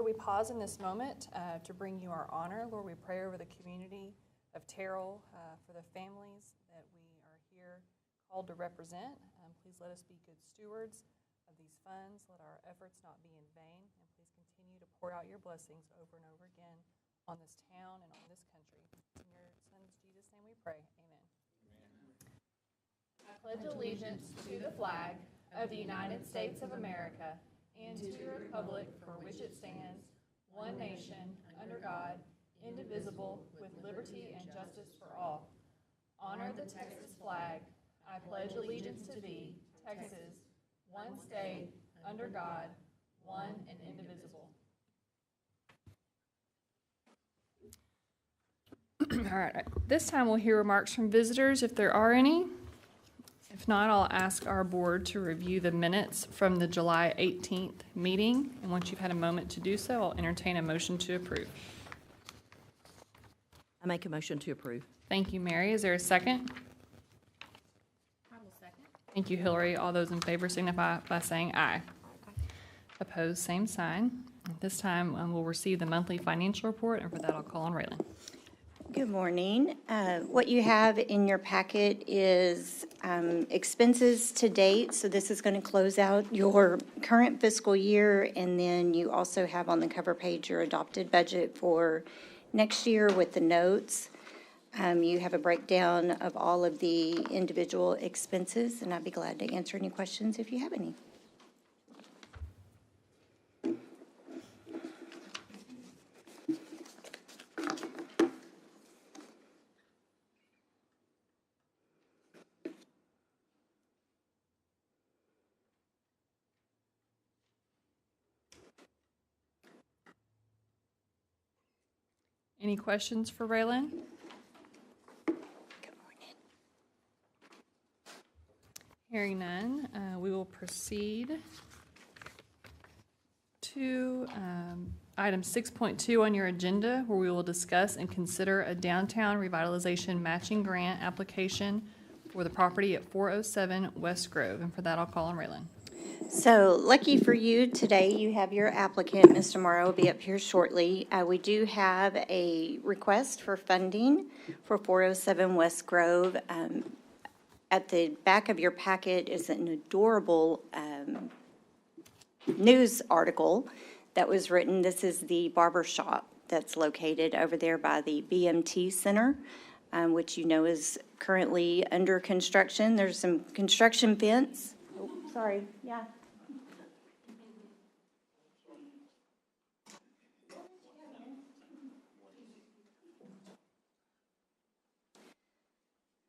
Lord, we pause in this moment to bring you our honor. Lord, we pray over the community of Terrell for the families that we are here called to represent. Please let us be good stewards of these funds. Let our efforts not be in vain. And please continue to pour out your blessings over and over again on this town and on this country. In your son's Jesus' name we pray. Amen. I pledge allegiance to the flag of the United States of America and to the republic for which it stands, one nation, under God, indivisible, with liberty and justice for all. Honor the Texas flag. I pledge allegiance to thee, Texas, one state, under God, one and indivisible. All right, this time we'll hear remarks from visitors if there are any. If not, I'll ask our board to review the minutes from the July 18th meeting. And once you've had a moment to do so, I'll entertain a motion to approve. I make a motion to approve. Thank you, Mary. Is there a second? I will second. Thank you, Hillary. All those in favor signify by saying aye. Opposed, same sign. At this time, we'll receive the monthly financial report, and for that, I'll call on Raylan. Good morning. What you have in your packet is expenses to date. So this is going to close out your current fiscal year. And then you also have on the cover page your adopted budget for next year with the notes. You have a breakdown of all of the individual expenses, and I'd be glad to answer any questions if you have any. Any questions for Raylan? Good morning. Hearing none, we will proceed to item 6.2 on your agenda, where we will discuss and consider a downtown revitalization matching grant application for the property at 407 West Grove. And for that, I'll call on Raylan. So lucky for you, today you have your applicant. Mr. Morrow will be up here shortly. We do have a request for funding for 407 West Grove. At the back of your packet is an adorable news article that was written. This is the barber shop that's located over there by the BMT Center, which you know is currently under construction. There's some construction fence. Oh, sorry, yeah.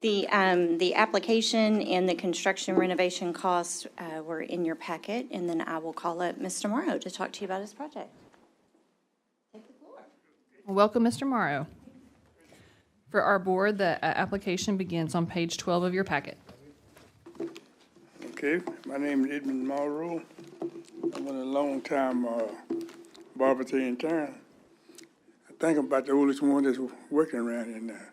The application and the construction renovation costs were in your packet, and then I will call up Mr. Morrow to talk to you about his project. Take the floor. Welcome, Mr. Morrow. For our board, the application begins on page 12 of your packet. Okay, my name is Edmund Morrow. I've been a long time barber in town. I think I'm about the oldest one that's working around here now.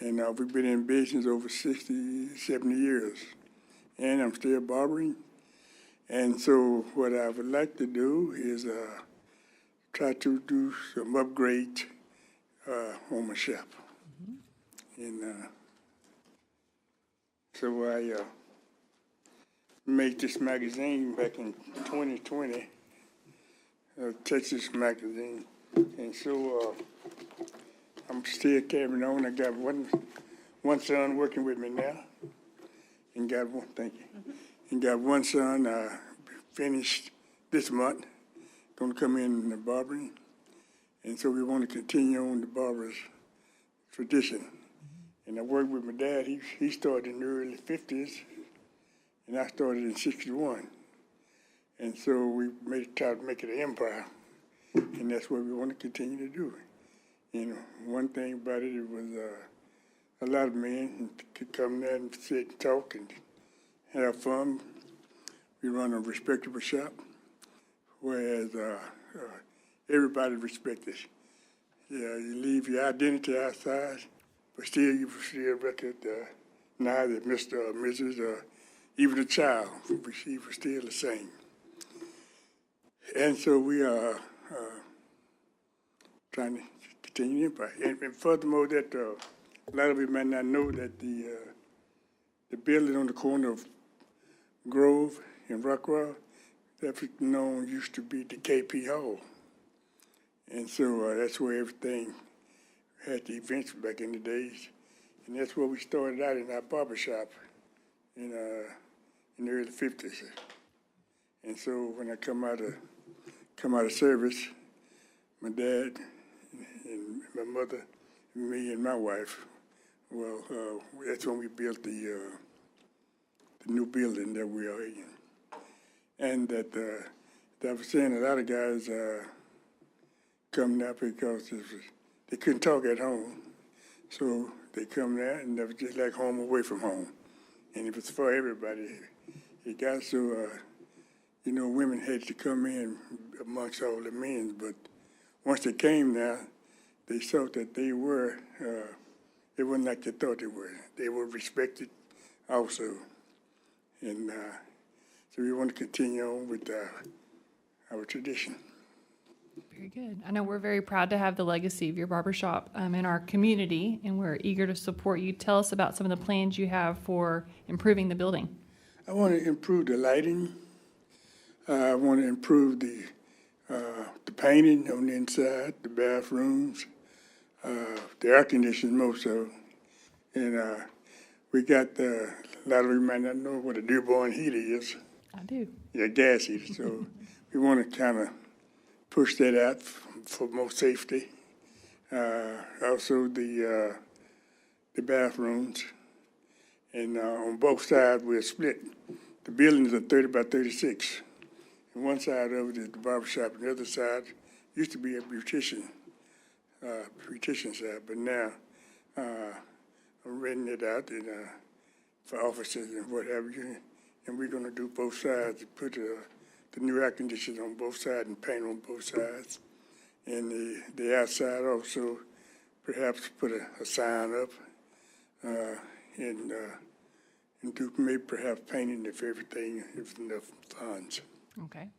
And we've been in business over 60, 70 years. And I'm still barbering. And so what I would like to do is try to do some upgrade on my shop. Mm-hmm. And so I made this magazine back in 2020, Texas magazine. And so I'm still carrying on. I got one son working with me now, and got one. Thank you. Mm-hmm. And got one son finished this month. Going to come in the barbering, and so we want to continue on the barber's tradition. Mm-hmm. And I worked with my dad. He started in the early 50s, and I started in 61. And so we tried to make it an empire, and that's what we want to continue to do. You know, one thing about it was a lot of men could come there and sit and talk and have fun. We run a respectable shop, whereas everybody respects us. Yeah, you leave your identity outside, but still you still recognize that Mr. or Mrs. or even a child, she was still the same. And so we trying to continue impact. And furthermore, that a lot of you might not know that the building on the corner of Grove and Rockwell, that was known used to be the KP Hall. And so that's where everything had the events back in the days. And that's where we started out in our barber shop in the early 50s. And so when I come out of service, my dad and my mother, me and my wife, well, that's when we built the new building that we are in. And that I was saying a lot of guys come now because they couldn't talk at home. So they come there and that was just like home away from home. And it was for everybody. It got so, women had to come in amongst all the men, but once they came there, they saw that they were, they weren't like they thought they were. They were respected also. And so we want to continue on with our tradition. Very good. I know we're very proud to have the legacy of your barbershop in our community, and we're eager to support you. Tell us about some of the plans you have for improving the building. I want to improve the lighting. I want to improve the painting on the inside, the bathrooms, the air conditioning more so. And we got, a lot of you might not know what a Dearborn heater is. I do. Yeah, gas heater. So we want to kind of push that out for more safety. Also the bathrooms. And on both sides, we're split. The buildings are 30 by 36. And one side of it is the barbershop, and the other side used to be a beautician side, but now I'm renting it out and, for offices and what have you. And we're going to do both sides, put the new air conditioners on both sides and paint on both sides. And the outside also, perhaps put a sign up and do maybe perhaps painting if enough funds. Okay.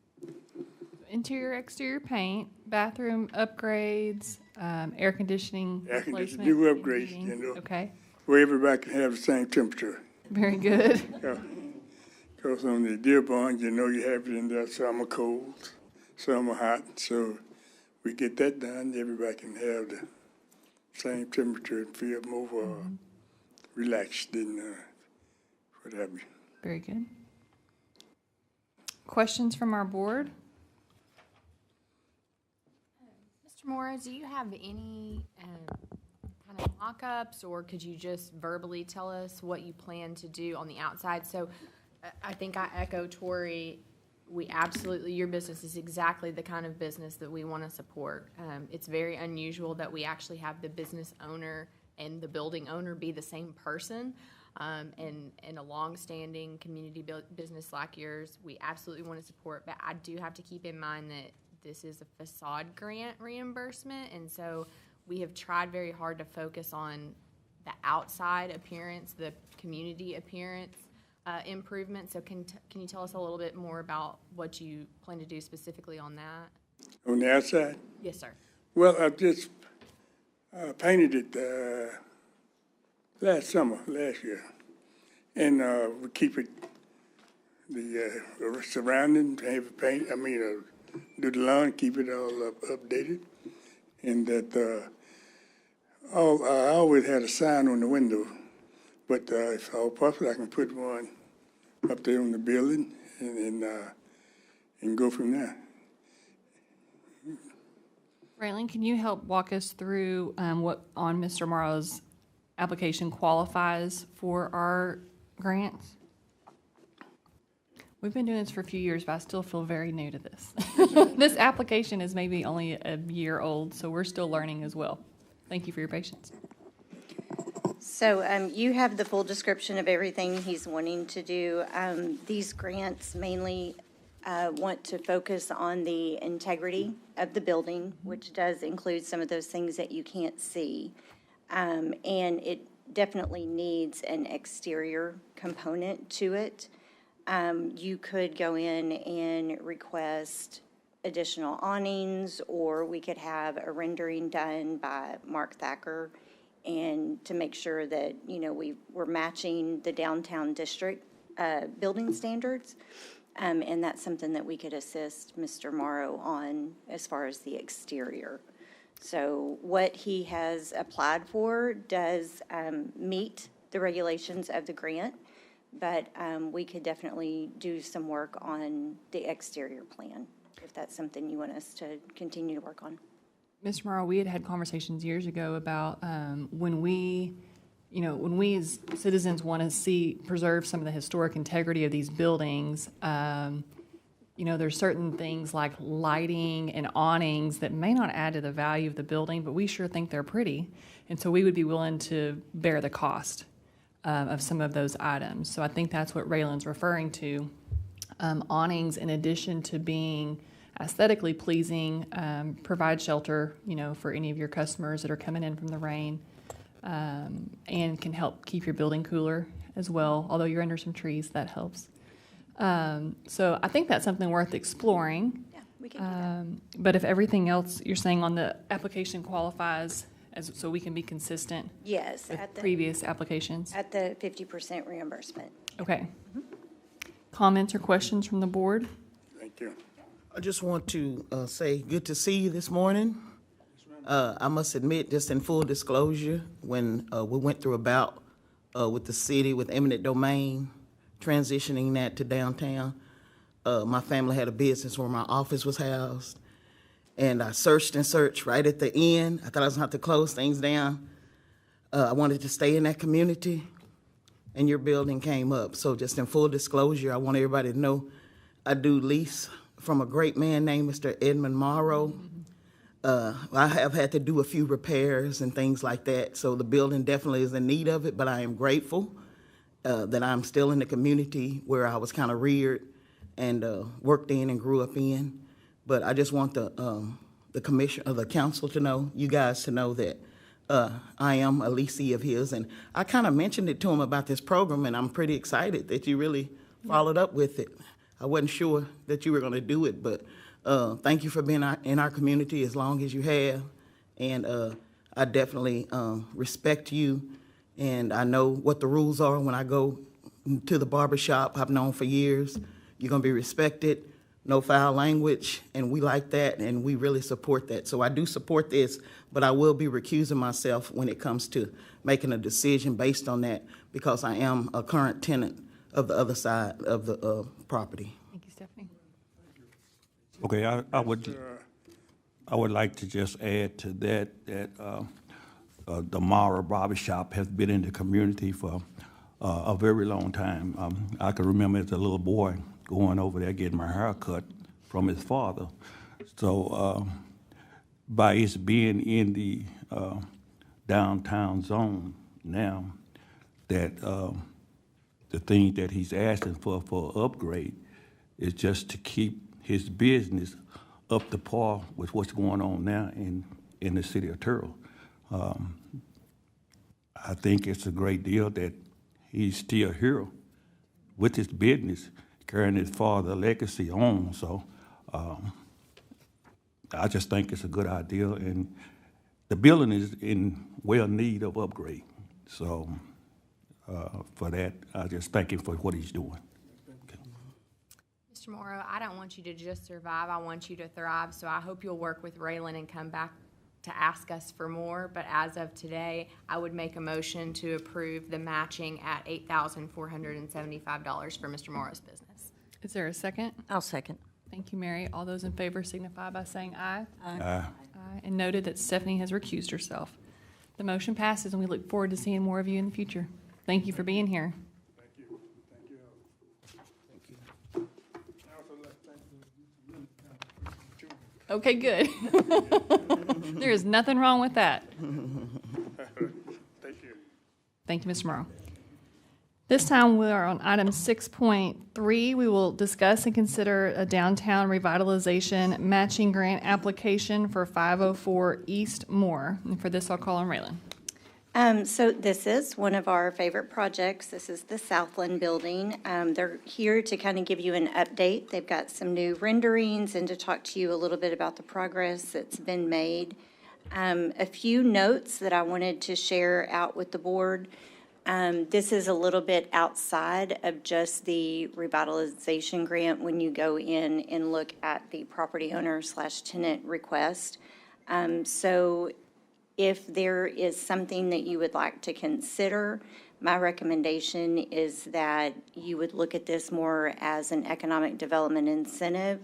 Interior, exterior paint, bathroom upgrades, air conditioning Air conditioning, replacement, new and upgrades, heating. Okay. Where everybody can have the same temperature. Very good. Because on the Dearborn, you have it in there, some are cold, some are hot. So we get that done, everybody can have the same temperature and feel more relaxed and what have you. Very good. Questions from our board? Mr. Mora, do you have any kind of mock-ups, or could you just verbally tell us what you plan to do on the outside? So I think I echo Tori. We absolutely, your business is exactly the kind of business that we want to support. It's very unusual that we actually have the business owner and the building owner be the same person. And a long-standing community business like yours, we absolutely want to support. But I do have to keep in mind that this is a facade grant reimbursement, and so we have tried very hard to focus on the outside appearance, the community appearance improvement. So can you tell us a little bit more about what you plan to do specifically on that? On the outside? Yes, sir. Well, I just painted it last year. And we keep it, the surrounding, have it paint, do the lawn, keep it all updated. And that I always had a sign on the window, but if all possible, I can put one up there on the building and go from there. Raylan, can you help walk us through what on Mr. Morrow's application qualifies for our grants? We've been doing this for a few years, but I still feel very new to this. This application is maybe only a year old, so we're still learning as well. Thank you for your patience. So you have the full description of everything he's wanting to do. These grants mainly want to focus on the integrity of the building, which does include some of those things that you can't see. And it definitely needs an exterior component to it. You could go in and request additional awnings, or we could have a rendering done by Mark Thacker, and to make sure that, you know, we're matching the downtown district building standards. And that's something that we could assist Mr. Morrow on as far as the exterior. So what he has applied for does meet the regulations of the grant, but we could definitely do some work on the exterior plan, if that's something you want us to continue to work on. Mr. Morrow, we had conversations years ago about when we as citizens want to preserve some of the historic integrity of these buildings, there's certain things like lighting and awnings that may not add to the value of the building, but we sure think they're pretty. And so we would be willing to bear the cost of some of those items. So I think that's what Raylan's referring to. Awnings, in addition to being aesthetically pleasing, provide shelter, for any of your customers that are coming in from the rain. And can help keep your building cooler as well. Although you're under some trees, that helps. So I think that's something worth exploring. Yeah, we can do that. But if everything else you're saying on the application qualifies, so we can be consistent Yes, with at the previous applications? at the 50% reimbursement. Okay. Comments or questions from the board? Thank you. I just want to say good to see you this morning. I must admit, just in full disclosure, when we went through a bout with the city, with eminent domain, transitioning that to downtown, my family had a business where my office was housed. And I searched and searched right at the end. I thought I was going to have to close things down. I wanted to stay in that community, and your building came up. So just in full disclosure, I want everybody to know I do lease from a great man named Mr. Edmund Morrow. I have had to do a few repairs and things like that, so the building definitely is in need of it, but I am grateful that I'm still in the community where I was kind of reared and worked in and grew up in. But I just want the commission, or the council to know, you guys to know that I am a leasee of his. And I kind of mentioned it to him about this program, and I'm pretty excited that you really followed up with it. I wasn't sure that you were going to do it, but thank you for being in our community as long as you have. And I definitely respect you, and I know what the rules are when I go to the barber shop. I've known for years. You're going to be respected, no foul language, and we like that, and we really support that. So I do support this, but I will be recusing myself when it comes to making a decision based on that, because I am a current tenant of the other side of the property. Thank you, Stephanie. Okay, I would like to just add to that the Mara Barber Shop has been in the community for a very long time. I can remember as a little boy going over there getting my hair cut from his father. So by its being in the downtown zone now, that the thing that he's asking for upgrade is just to keep his business up to par with what's going on now in the city of Terrell. I think it's a great deal that he's still here with his business, carrying his father's legacy on. So I just think it's a good idea, and the building is in well need of upgrade. So for that, I just thank him for what he's doing. Mr. Morrow, I don't want you to just survive. I want you to thrive. So I hope you'll work with Raylan and come back to ask us for more. But as of today, I would make a motion to approve the matching at $8,475 for Mr. Morrow's business. Is there a second? I'll second. Thank you, Mary. All those in favor signify by saying aye. Aye. Aye. And noted that Stephanie has recused herself. The motion passes, and we look forward to seeing more of you in the future. Thank you for being here. Thank you. Thank you. Thank you. I also like to thank you. Okay, good. There is nothing wrong with that. Thank you. Thank you, Mr. Morrow. This time we are on item 6.3. We will discuss and consider a downtown revitalization matching grant application for 504 East Moore. And for this, I'll call on Raylan. So this is one of our favorite projects. This is the Southland Building. They're here to kind of give you an update. They've got some new renderings and to talk to you a little bit about the progress that's been made. A few notes that I wanted to share out with the board. This is a little bit outside of just the revitalization grant when you go in and look at the property owner/tenant request. So if there is something that you would like to consider, my recommendation is that you would look at this more as an economic development incentive,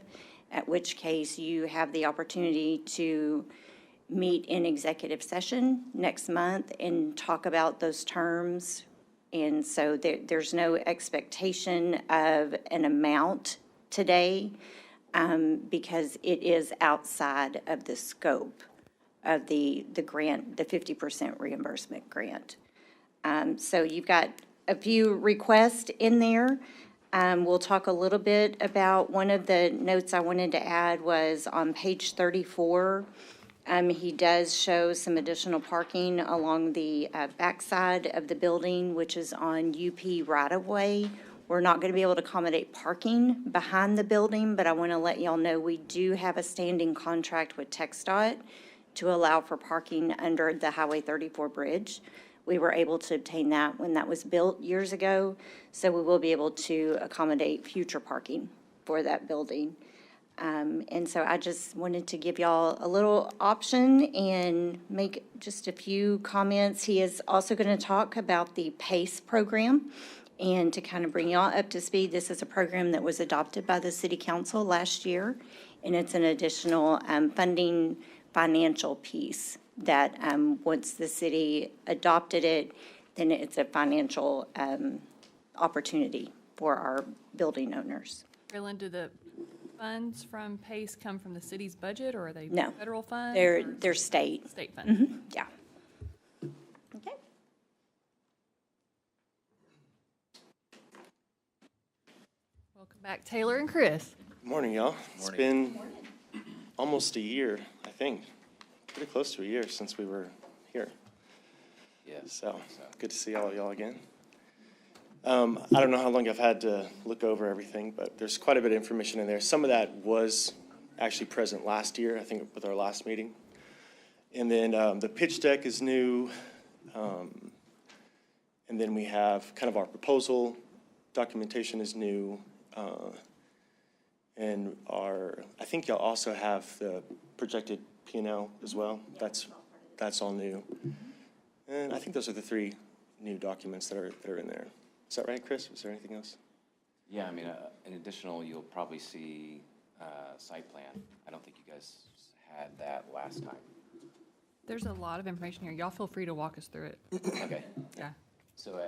at which case you have the opportunity to meet in executive session next month and talk about those terms. And so there's no expectation of an amount today because it is outside of the scope of the grant, the 50% reimbursement grant. So you've got a few requests in there. We'll talk a little bit about, one of the notes I wanted to add was on page 34. He does show some additional parking along the backside of the building, which is on UP right-of-way. We're not going to be able to accommodate parking behind the building, but I want to let y'all know we do have a standing contract with TxDOT to allow for parking under the Highway 34 bridge. We were able to obtain that when that was built years ago, so we will be able to accommodate future parking for that building. And so I just wanted to give y'all a little option and make just a few comments. He is also going to talk about the PACE program. And to kind of bring y'all up to speed, this is a program that was adopted by the City Council last year, and it's an additional funding financial piece that once the city adopted it, then it's a financial opportunity for our building owners. Carolyn, do the funds from PACE come from the city's budget, or are they No. federal funds? They're state. State funds. Yeah. Okay. Welcome back, Taylor and Chris. Good morning, y'all. It's been almost a year, I think, pretty close to a year since we were here. Yeah. So good to see all y'all again. I don't know how long I've had to look over everything, but there's quite a bit of information in there. Some of that was actually present last year, I think, with our last meeting. And then the pitch deck is new. And then we have kind of our proposal documentation is new. And I think y'all also have the projected P&L as well. That's all new. And I think those are the three new documents that are in there. Is that right, Chris? Is there anything else? Yeah, I mean, in additional, you'll probably see site plan. I don't think you guys had that last time. There's a lot of information here. Y'all feel free to walk us through it. Okay. Yeah. So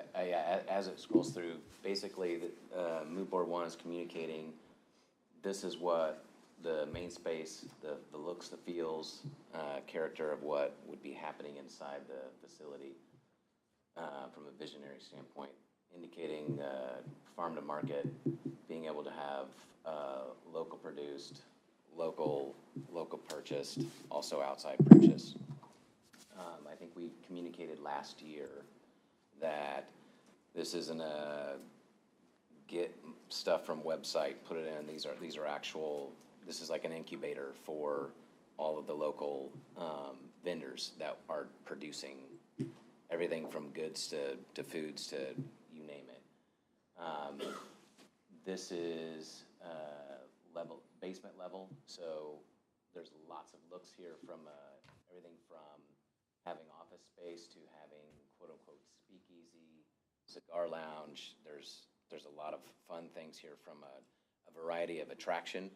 as it scrolls through, basically, Mood Board 1 is communicating, this is what the main space, the looks, the feels, character of what would be happening inside the facility from a visionary standpoint, indicating farm to market, being able to have local produced, local purchased, also outside purchase. I think we communicated last year that this isn't a get stuff from website, put it in. These are actual. This is like an incubator for all of the local vendors that are producing everything from goods to foods to you name it. This is basement level, so there's lots of looks here from everything from having office space to having quote unquote speakeasy, cigar lounge. There's a lot of fun things here from a variety of attraction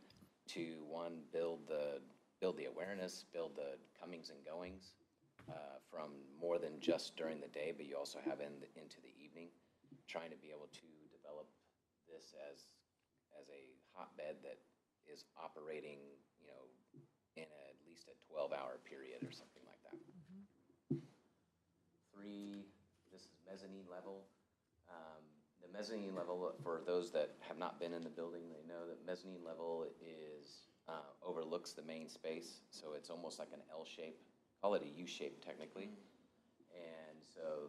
to one, build the awareness, build the comings and goings from more than just during the day, but you also have into the evening, trying to be able to develop this as a hotbed that is operating, in at least a 12-hour period or something like that. Mm-hmm. 3, this is mezzanine level. The mezzanine level, for those that have not been in the building, they know that mezzanine level overlooks the main space, so it's almost like an L shape. Call it a U shape technically. And so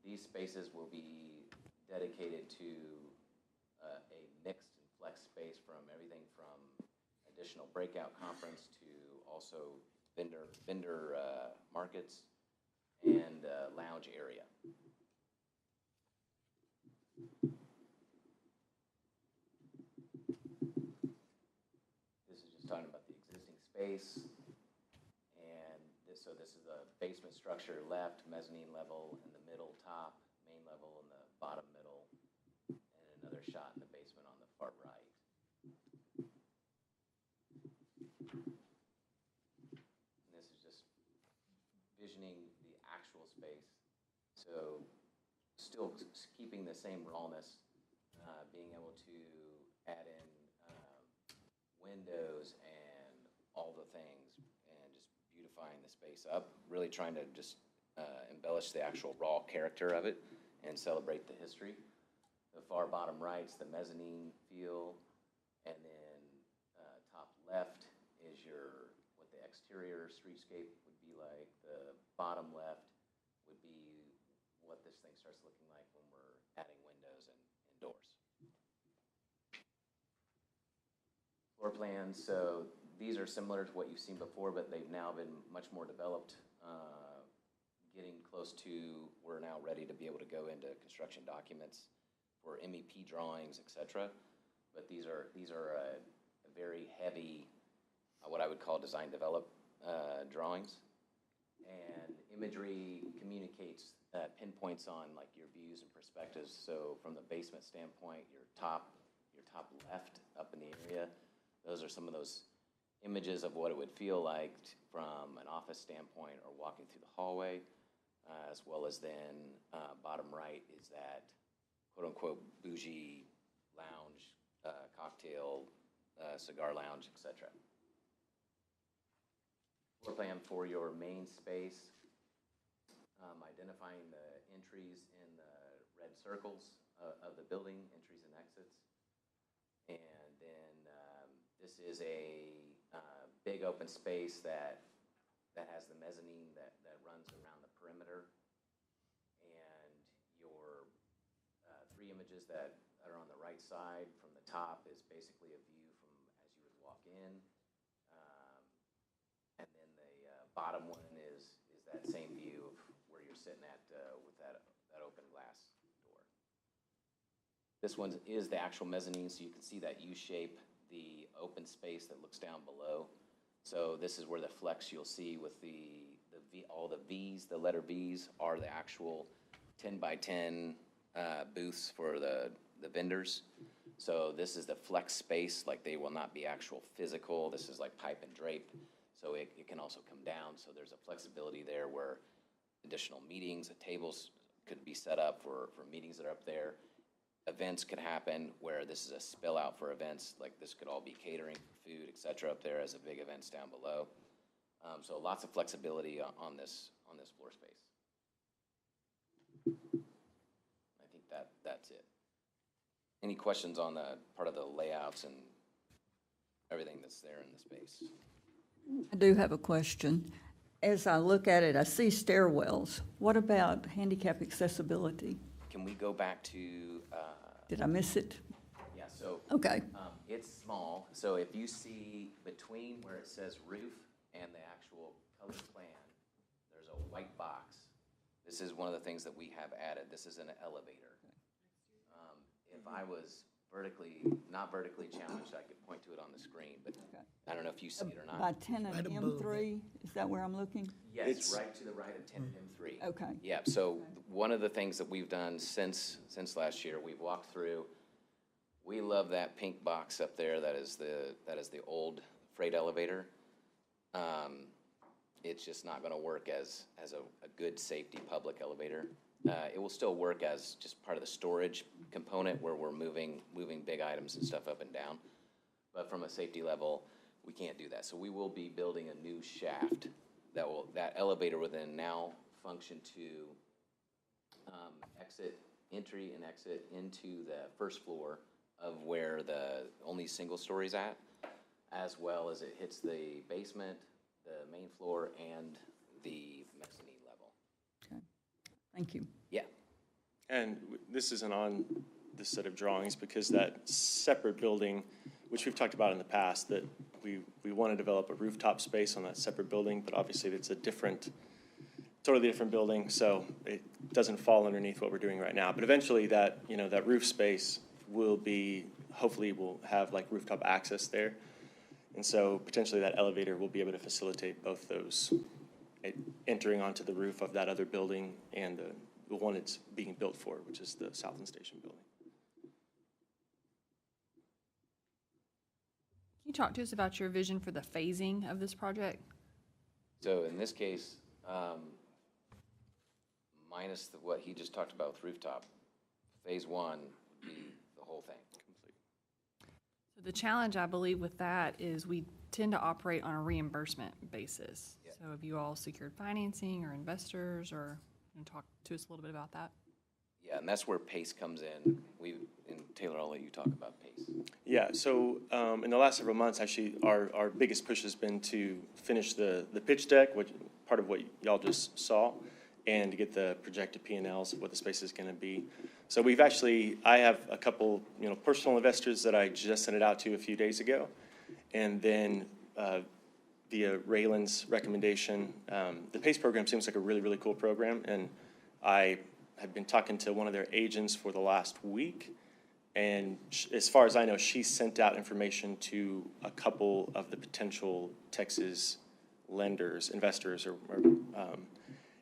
these spaces will be dedicated to a mixed and flex space from everything from additional breakout conference to also vendor markets and lounge area. This is just talking about the existing space. And this is a basement structure left, mezzanine level in the middle top, main level in the bottom middle, and another shot in the basement on the far right. And this is just visioning the actual space. So still keeping the same rawness, being able to add in windows and all the things and just beautifying the space up, really trying to just embellish the actual raw character of it and celebrate the history. The far bottom right's the mezzanine feel, and then top left is what the exterior streetscape would be like. The bottom left would be what this thing starts looking like when we're adding windows and doors. Floor plans, so these are similar to what you've seen before, but they've now been much more developed, getting close to, we're now ready to be able to go into construction documents for MEP drawings, et cetera. But these are a very heavy, what I would call design develop drawings. And imagery communicates pinpoints on like your views and perspectives. So from the basement standpoint, your top left up in the area, those are some of those images of what it would feel like from an office standpoint or walking through the hallway, as well as then bottom right is that quote-unquote bougie lounge, cocktail, cigar lounge, etc. Floor plan for your main space, identifying the entries in the red circles of the building, entries and exits. And then this is a big open space that has the mezzanine that runs around the perimeter. And your three images that are on the right side from the top is basically a view from as you would walk in. And then the bottom one is that same view of where you're sitting at with that open glass door. This one is the actual mezzanine, so you can see that U shape, the open space that looks down below. So this is where the flex you'll see with all the V's, the letter V's are the actual 10 by 10 booths for the vendors. So this is the flex space, like they will not be actual physical. This is like pipe and drape. So it can also come down. So there's a flexibility there where additional meetings, tables could be set up for meetings that are up there. Events could happen where this is a spill out for events, like this could all be catering for food, et cetera, up there as a big events down below. So lots of flexibility on this floor space. I think that's it. Any questions on the part of the layouts and everything that's there in the space? I do have a question. As I look at it, I see stairwells. What about handicap accessibility? Can we go back to? Did I miss it? Yeah, so. Okay. It's small, so if you see between where it says roof and the actual color plan, there's a white box. This is one of the things that we have added. This is an elevator. If I was not vertically challenged, I could point to it on the screen, but I don't know if you see it or not. By 10 and M3, is that where I'm looking? Yes, it's right to the right of 10 and M3. Okay. Yeah, so one of the things that we've done since last year, we've walked through, we love that pink box up there. That is the old freight elevator. It's just not going to work as a good safety public elevator. It will still work as just part of the storage component where we're moving big items and stuff up and down. But from a safety level, we can't do that. So we will be building a new shaft that elevator will then now function to entry and exit into the first floor of where the only single story's at, as well as it hits the basement, the main floor, and the mezzanine level. Okay. Thank you. Yeah. And this isn't on this set of drawings because that separate building, which we've talked about in the past, that we want to develop a rooftop space on that separate building, but obviously it's a totally different building, so it doesn't fall underneath what we're doing right now. But eventually that, that roof space will be, hopefully we'll have like rooftop access there. And so potentially that elevator will be able to facilitate both those, entering onto the roof of that other building and the one it's being built for, which is the Southland Station building. Can you talk to us about your vision for the phasing of this project? So in this case, minus what he just talked about with rooftop, phase one would be the whole thing. So the challenge, I believe, with that is we tend to operate on a reimbursement basis. Yep. So have you all secured financing or investors, or talk to us a little bit about that? Yeah, and that's where PACE comes in. And Taylor, I'll let you talk about PACE. Yeah, so in the last several months, actually, our biggest push has been to finish the pitch deck, which part of what y'all just saw, and to get the projected P&Ls of what the space is going to be. So I have a couple, personal investors that I just sent it out to a few days ago, and then via Raylan's recommendation, the PACE program seems like a really, really cool program, and I have been talking to one of their agents for the last week, and as far as I know, she sent out information to a couple of the potential Texas lenders, investors,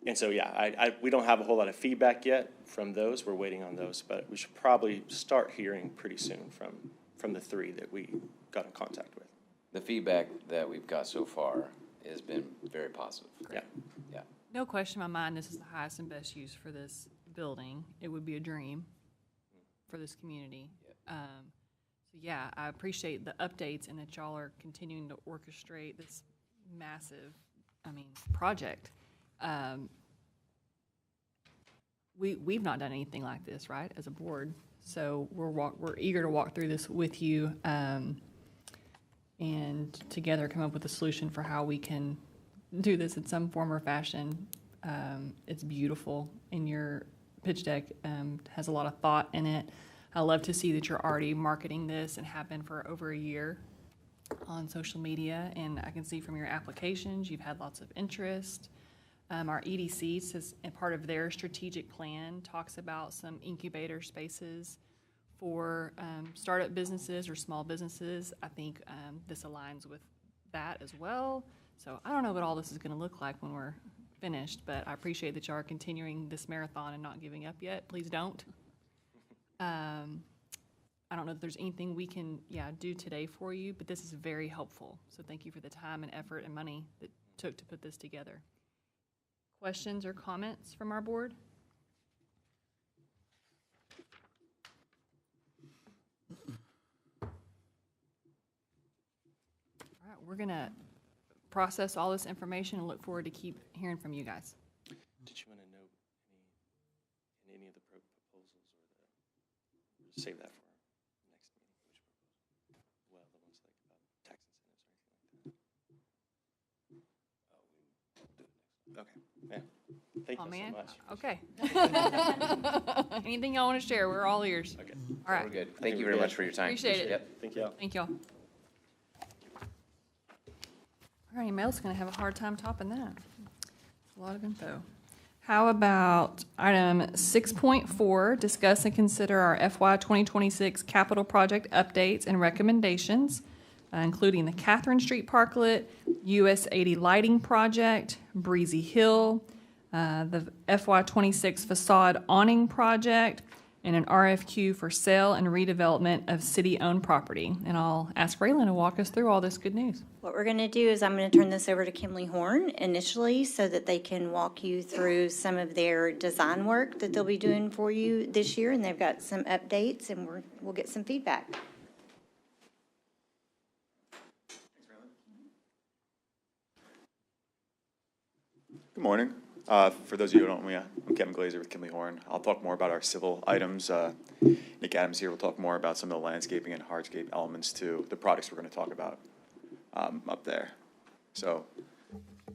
and so, yeah, we don't have a whole lot of feedback yet from those. We're waiting on those, but we should probably start hearing pretty soon from the three that we got in contact with. The feedback that we've got so far has been very positive. Yeah. Yeah. No question in my mind, this is the highest and best use for this building. It would be a dream for this community. Yep. So yeah, I appreciate the updates and that y'all are continuing to orchestrate this massive, project. We've not done anything like this, right, as a board. So we're eager to walk through this with you, and together come up with a solution for how we can do this in some form or fashion. It's beautiful, and your pitch deck has a lot of thought in it. I love to see that you're already marketing this and have been for over a year on social media, and I can see from your applications you've had lots of interest. Our EDC says, and part of their strategic plan talks about some incubator spaces for startup businesses or small businesses. I think this aligns with that as well. So I don't know what all this is going to look like when we're finished, but I appreciate that you are continuing this marathon and not giving up yet. Please don't. I don't know if there's anything we can, do today for you, but this is very helpful. So thank you for the time and effort and money that it took to put this together. Questions or comments from our board? All right, we're going to process all this information and look forward to keep hearing from you guys. Did you want to note any of the proposals, or save that for our next meeting? Which proposal? Well, the ones like about tax incentives or anything like that. Okay. Yeah. Thank Oh, you man. so much. Okay. Anything y'all want to share, we're all ears. Okay. All right. We're good. Thank you very much for your time. Appreciate it. Yep. Thank you all. Thank y'all. All right, Mel's going to have a hard time topping that. It's a lot of info. How about item 6.4, discuss and consider our FY 2026 capital project updates and recommendations, including the Catherine Street Parklet, US 80 Lighting Project, Breezy Hill, the FY 26 Facade Awning Project, and an RFQ for sale and redevelopment of city-owned property. And I'll ask Raylan to walk us through all this good news. What we're going to do is I'm going to turn this over to Kimley Horn initially so that they can walk you through some of their design work that they'll be doing for you this year. And they've got some updates, and we'll get some feedback. Good morning. For those of you who don't know me, I'm Kevin Glazer with Kimley Horn. I'll talk more about our civil items. Nick Adams here will talk more about some of the landscaping and hardscape elements to the projects we're going to talk about up there. So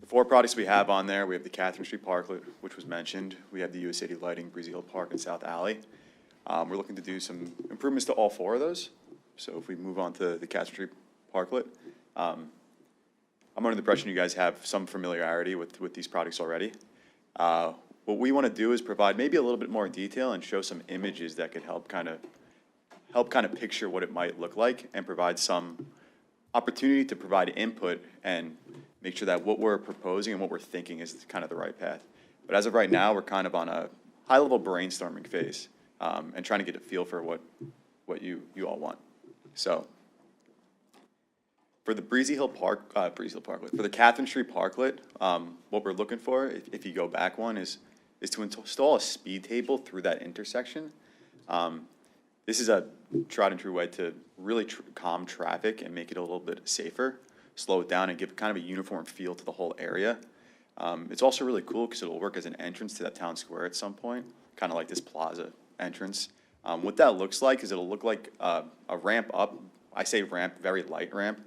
The 4 products we have on there, we have the Catherine Street Parklet, which was mentioned. We have the US 80 Lighting, Breezy Hill Park, and South Alley. We're looking to do some improvements to all 4 of those. So if we move on to the Catherine Street Parklet, I'm under the impression you guys have some familiarity with these products already. What we want to do is provide maybe a little bit more detail and show some images that could help kind of picture what it might look like and provide some opportunity to provide input and make sure that what we're proposing and what we're thinking is kind of the right path. But as of right now, we're kind of on a high-level brainstorming phase and trying to get a feel for what you all want. So for the Breezy Hill Parklet, for the Catherine Street Parklet, what we're looking for, if you go back one, is to install a speed table through that intersection. This is a tried and true way to really calm traffic and make it a little bit safer, slow it down, and give kind of a uniform feel to the whole area. It's also really cool because it'll work as an entrance to that town square at some point, kind of like this plaza entrance. What that looks like is it'll look like a ramp up. I say ramp, very light ramp,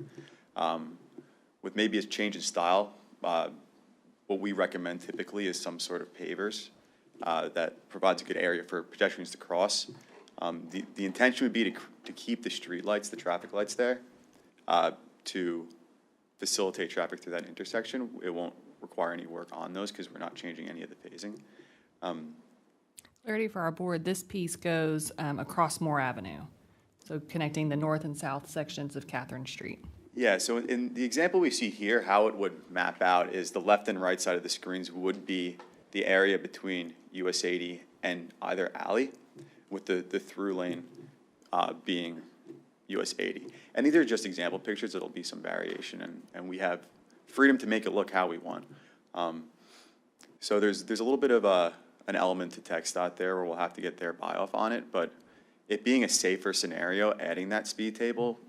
with maybe a change in style. What we recommend typically is some sort of pavers that provides a good area for pedestrians to cross. The intention would be to keep the street lights, the traffic lights there, to facilitate traffic through that intersection. It won't require any work on those because we're not changing any of the phasing. Clarity for our board, this piece goes across Moore Avenue, so connecting the north and south sections of Catherine Street. Yeah, so in the example we see here, how it would map out is the left and right side of the screens would be the area between US 80 and either alley, with the through lane being US 80. And these are just example pictures. It'll be some variation, and we have freedom to make it look how we want. So there's a little bit of an element to TxDOT there where we'll have to get their buy-off on it, but it being a safer scenario, adding that speed table,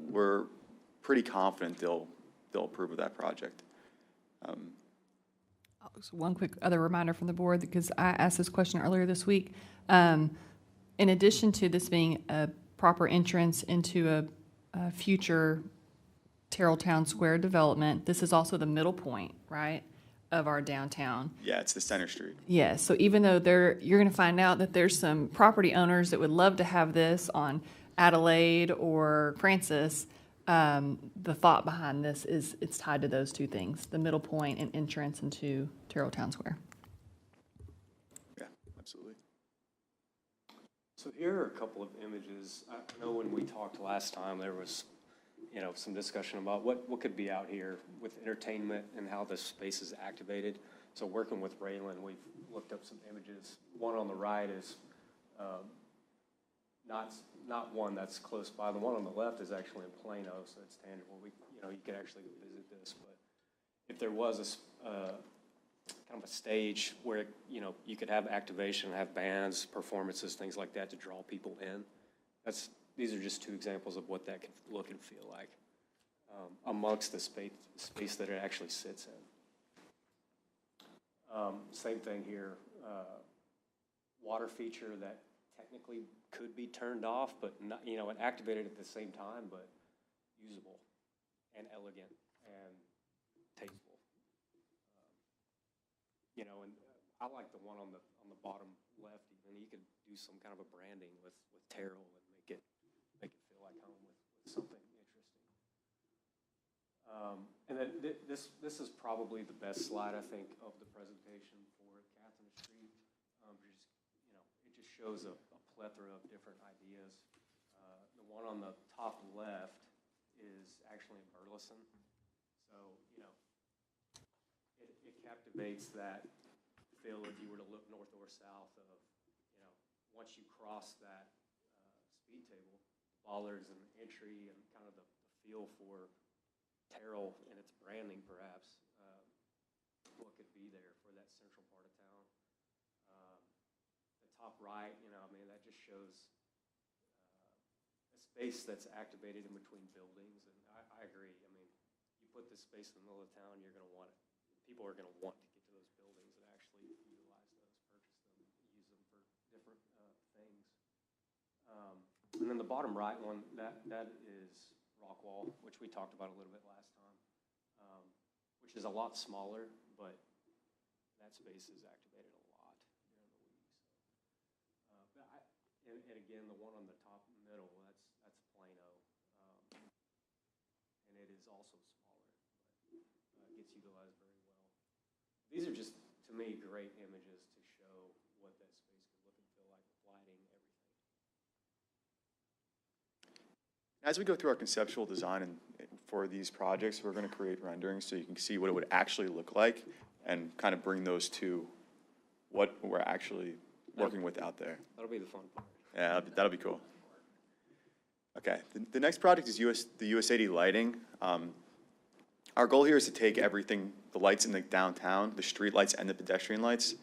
we're pretty confident they'll approve of that project. So one quick other reminder from the board, because I asked this question earlier this week. In addition to this being a proper entrance into a future Terrell Town Square development, this is also the middle point, right, of our downtown. Yeah, it's the center street. Yes, so even though you're going to find out that there's some property owners that would love to have this on Adelaide or Francis, the thought behind this is it's tied to those 2 things, the middle point and entrance into Terrell Town Square. Yeah, absolutely. So here are a couple of images. I know when we talked last time, there was, some discussion about what could be out here with entertainment and how this space is activated. So working with Raylan, we've looked up some images. One on the right is not one that's close by. The one on the left is actually in Plano, so it's tangible. You could actually go visit this. But if there was a kind of a stage where you could have activation, have bands, performances, things like that to draw people in. These are just 2 examples of what that could look and feel like amongst the space that it actually sits in. Same thing here. Water feature that technically could be turned off, but not, and activated at the same time, but usable and elegant and tasteful. And I like the one on the bottom left. Even you could do some kind of a branding with Terrell and make it feel like home with something interesting. And then this is probably the best slide I think of the presentation for Catherine Street. It just shows a plethora of different ideas. The one on the top left is actually in Burleson. So, it captivates that feel if you were to look north or south of, once you cross that speed table, bollards and entry and kind of the feel for Terrell and its branding perhaps, what could be there for that central part of town. The top right, that just shows a space that's activated in between buildings, and I agree. You put this space in the middle of town, you're going to want it. People are going to want to get to those buildings and actually utilize those, purchase them, use them for different things. And then the bottom right one, that is Rockwall, which we talked about a little bit last time. which is a lot smaller, but that space is activated a lot during the week. And again, the one on the top middle, that's Plano. And it is also smaller, but gets utilized very well. These are just, to me, great images to show what that space could look and feel like with lighting, everything. As we go through our conceptual design and for these projects, we're going to create renderings so you can see what it would actually look like and kind of bring those to what we're actually working with out there. That'll be the fun part. Yeah, that'll be cool. Okay, the next project is the US80 lighting. Our goal here is to take everything, the lights in the downtown, the street lights and the pedestrian lights,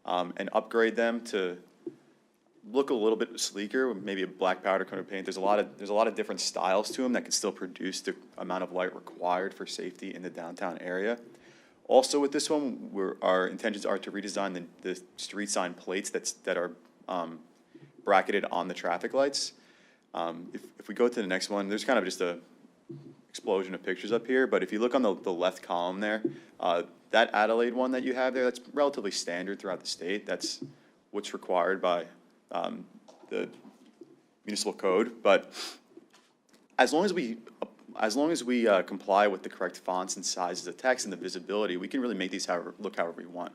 and upgrade them to look a little bit sleeker, with maybe a black powder coat of paint. There's a lot of different styles to them that can still produce the amount of light required for safety in the downtown area. Also with this one, our intentions are to redesign the street sign plates that are bracketed on the traffic lights. If we go to the next one, there's kind of just a explosion of pictures up here, but if you look on the left column there, that Adelaide one that you have there, that's relatively standard throughout the state. That's what's required by the municipal code. But as long as we comply with the correct fonts and sizes of text and the visibility, we can really make these look however we want.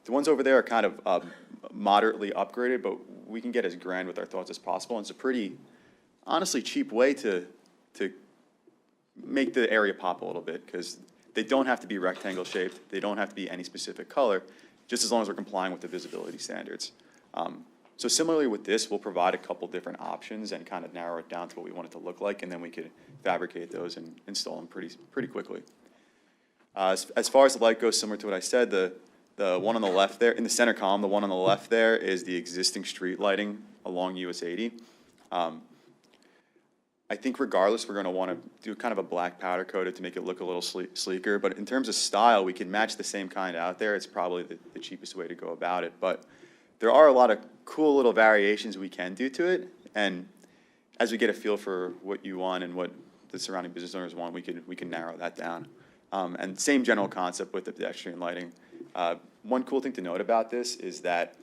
The ones over there are kind of moderately upgraded, but we can get as grand with our thoughts as possible. And it's a pretty, honestly, cheap way to make the area pop a little bit, because they don't have to be rectangle shaped. They don't have to be any specific color, just as long as we're complying with the visibility standards. So similarly with this, we'll provide a couple different options and kind of narrow it down to what we want it to look like, and then we could fabricate those and install them pretty quickly. As far as the light goes, similar to what I said, the one on the left there, in the center column, the one on the left there is the existing street lighting along US 80. I think regardless, we're going to want to do kind of a black powder coated to make it look a little sleeker. But in terms of style, we can match the same kind out there. It's probably the cheapest way to go about it. But there are a lot of cool little variations we can do to it. And as we get a feel for what you want and what the surrounding business owners want, we can narrow that down. And same general concept with the pedestrian lighting. One cool thing to note about this is that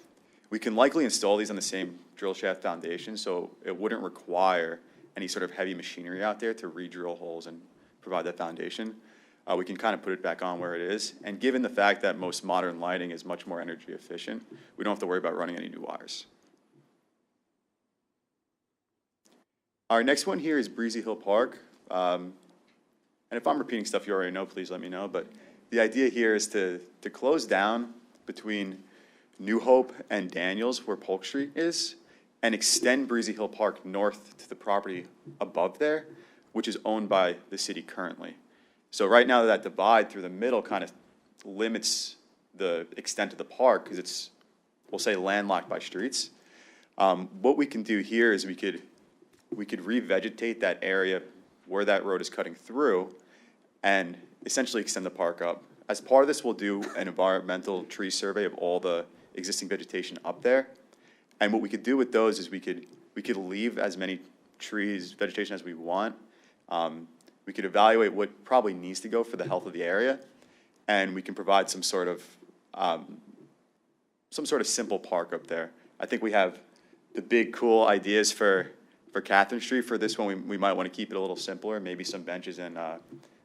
we can likely install these on the same drill shaft foundation, so it wouldn't require any sort of heavy machinery out there to re-drill holes and provide that foundation. We can kind of put it back on where it is. And given the fact that most modern lighting is much more energy efficient, we don't have to worry about running any new wires. Our next one here is Breezy Hill Park. And if I'm repeating stuff you already know, please let me know. But the idea here is to close down between New Hope and Daniels, where Polk Street is, and extend Breezy Hill Park north to the property above there, which is owned by the city currently. So right now that divide through the middle kind of limits the extent of the park because it's, we'll say, landlocked by streets. What we can do here is we could revegetate that area where that road is cutting through and essentially extend the park up. As part of this, we'll do an environmental tree survey of all the existing vegetation up there. And what we could do with those is we could leave as many trees, vegetation as we want. We could evaluate what probably needs to go for the health of the area, and we can provide some sort of simple park up there. I think we have the big cool ideas for Catherine Street. For this one, we might want to keep it a little simpler, maybe some benches and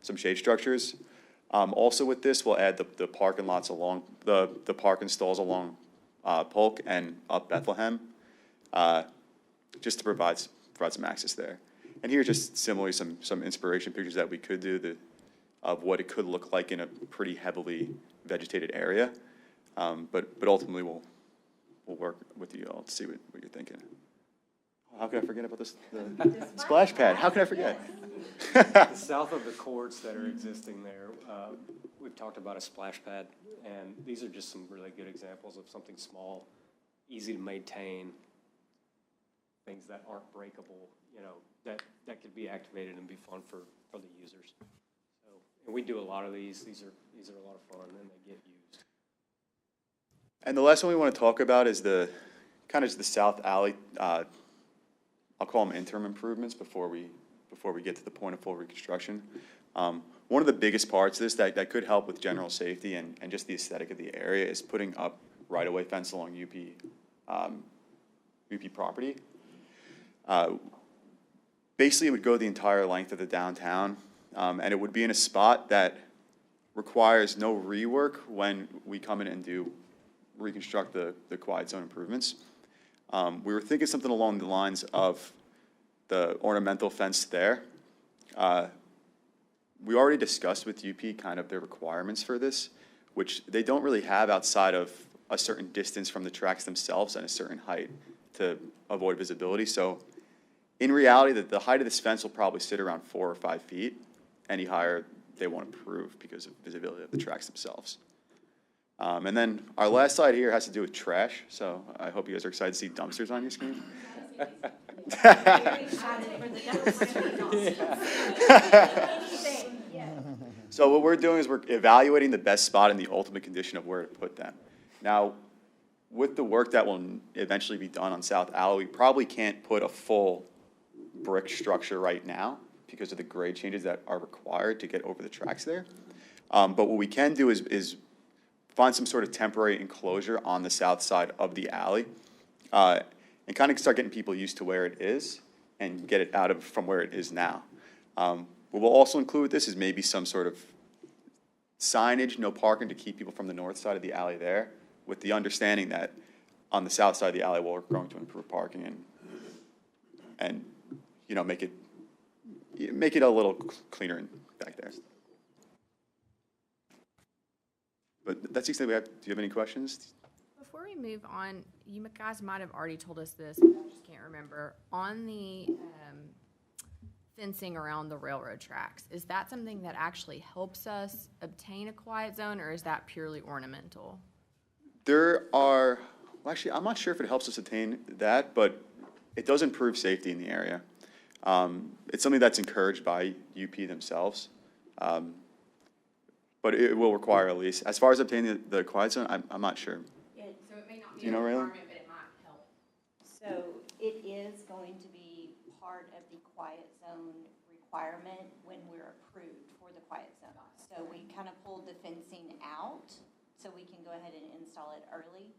some shade structures. Also with this, we'll add the parking lots along, the parking stalls along Polk and up Bethlehem, just to provide some access there. And here, just similarly, some inspiration pictures that we could do of what it could look like in a pretty heavily vegetated area. But ultimately, we'll work with you all to see what you're thinking. How could I forget about this? The splash pad. How could I forget? South of the courts that are existing there, we've talked about a splash pad, and these are just some really good examples of something small, easy to maintain, things that aren't breakable, you know, that could be activated and be fun for the users. So, and we do a lot of these. These are a lot of fun, and they get used. And the last one we want to talk about is the kind of the South Alley. I'll call them interim improvements before before we get to the point of full reconstruction. One of the biggest parts of this that could help with general safety and just the aesthetic of the area is putting up right-of-way fence along UP property. Basically, it would go the entire length of the downtown, and it would be in a spot that requires no rework when we come in and reconstruct the quiet zone improvements. We were thinking something along the lines of the ornamental fence there. We already discussed with UP kind of their requirements for this, which they don't really have outside of a certain distance from the tracks themselves and a certain height to avoid visibility. So in reality, the height of this fence will probably sit around 4 or 5 feet. Any higher, they won't improve because of visibility of the tracks themselves. And then our last slide here has to do with trash. So I hope you guys are excited to see dumpsters on your screen. So what we're doing is we're evaluating the best spot and the ultimate condition of where to put them. Now, with the work that will eventually be done on South Alley, we probably can't put a full brick structure right now because of the grade changes that are required to get over the tracks there. But what we can do is find some sort of temporary enclosure on the south side of the alley and kind of start getting people used to where it is and get it out of from where it is now. What we'll also include with this is maybe some sort of signage, no parking, to keep people from the north side of the alley there, with the understanding that on the south side of the alley, we're going to improve parking and you know, make it a little cleaner back there. But that's the extent we have. Do you have any questions? Before we move on, you guys might have already told us this, but I just can't remember. On the fencing around the railroad tracks, is that something that actually helps us obtain a quiet zone, or is that purely ornamental? There are, well, actually, I'm not sure if it helps us attain that, but it does improve safety in the area. It's something that's encouraged by UP themselves, but it will require a lease. As far as obtaining the quiet zone, I'm not sure. So it may not Do be you a know, Raylan? requirement, but it might help. So it is going to be part of the quiet zone requirement when we're approved for the quiet zone. So we kind of pulled the fencing out so we can go ahead and install it early.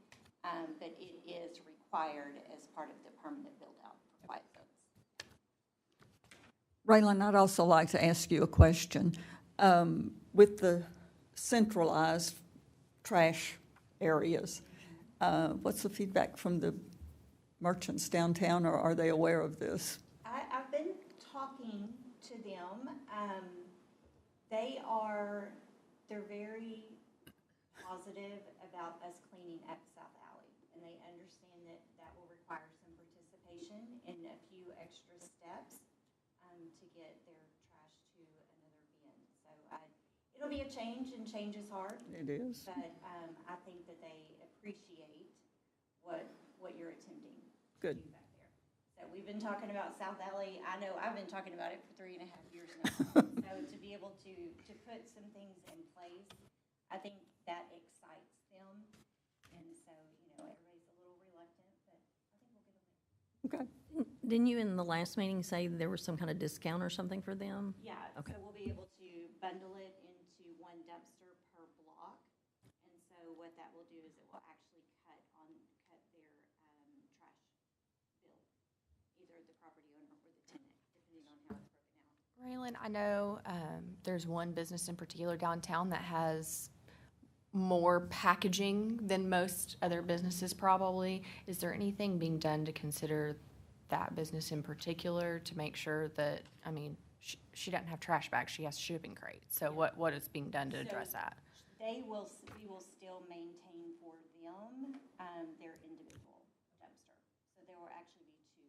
But it is required as part of the permanent build-out for quiet zones. Raylan, I'd also like to ask you a question. With the centralized trash areas, what's the feedback from the merchants downtown, or are they aware of this? I've been talking to them. They're very positive about us cleaning up South Alley, and they understand that that will require some participation in a few extra steps to get their trash to another bin. So it'll be a change, and change is hard. It is. But I think that they appreciate what you're attempting Good. to do back there. So we've been talking about South Alley. I know I've been talking about it for 3.5 years now. So to be able to put some things in place, I think that excites them. And so, you know, everybody's a little reluctant, but I think we'll get them there. Okay. Didn't you in the last meeting say there was some kind of discount or something for them? Yeah, Okay. so we'll be able to bundle it into one dumpster per block. And so what that will do is it will actually cut their trash bill, either the property owner or the tenant, depending on how it's broken out. Raylan, I know there's one business in particular downtown that has more packaging than most other businesses probably. Is there anything being done to consider that business in particular to make sure that, I mean, she doesn't have trash bags, she has shipping crates. So what is being done to address that? We will still maintain for them their individual dumpster. So there will actually be 2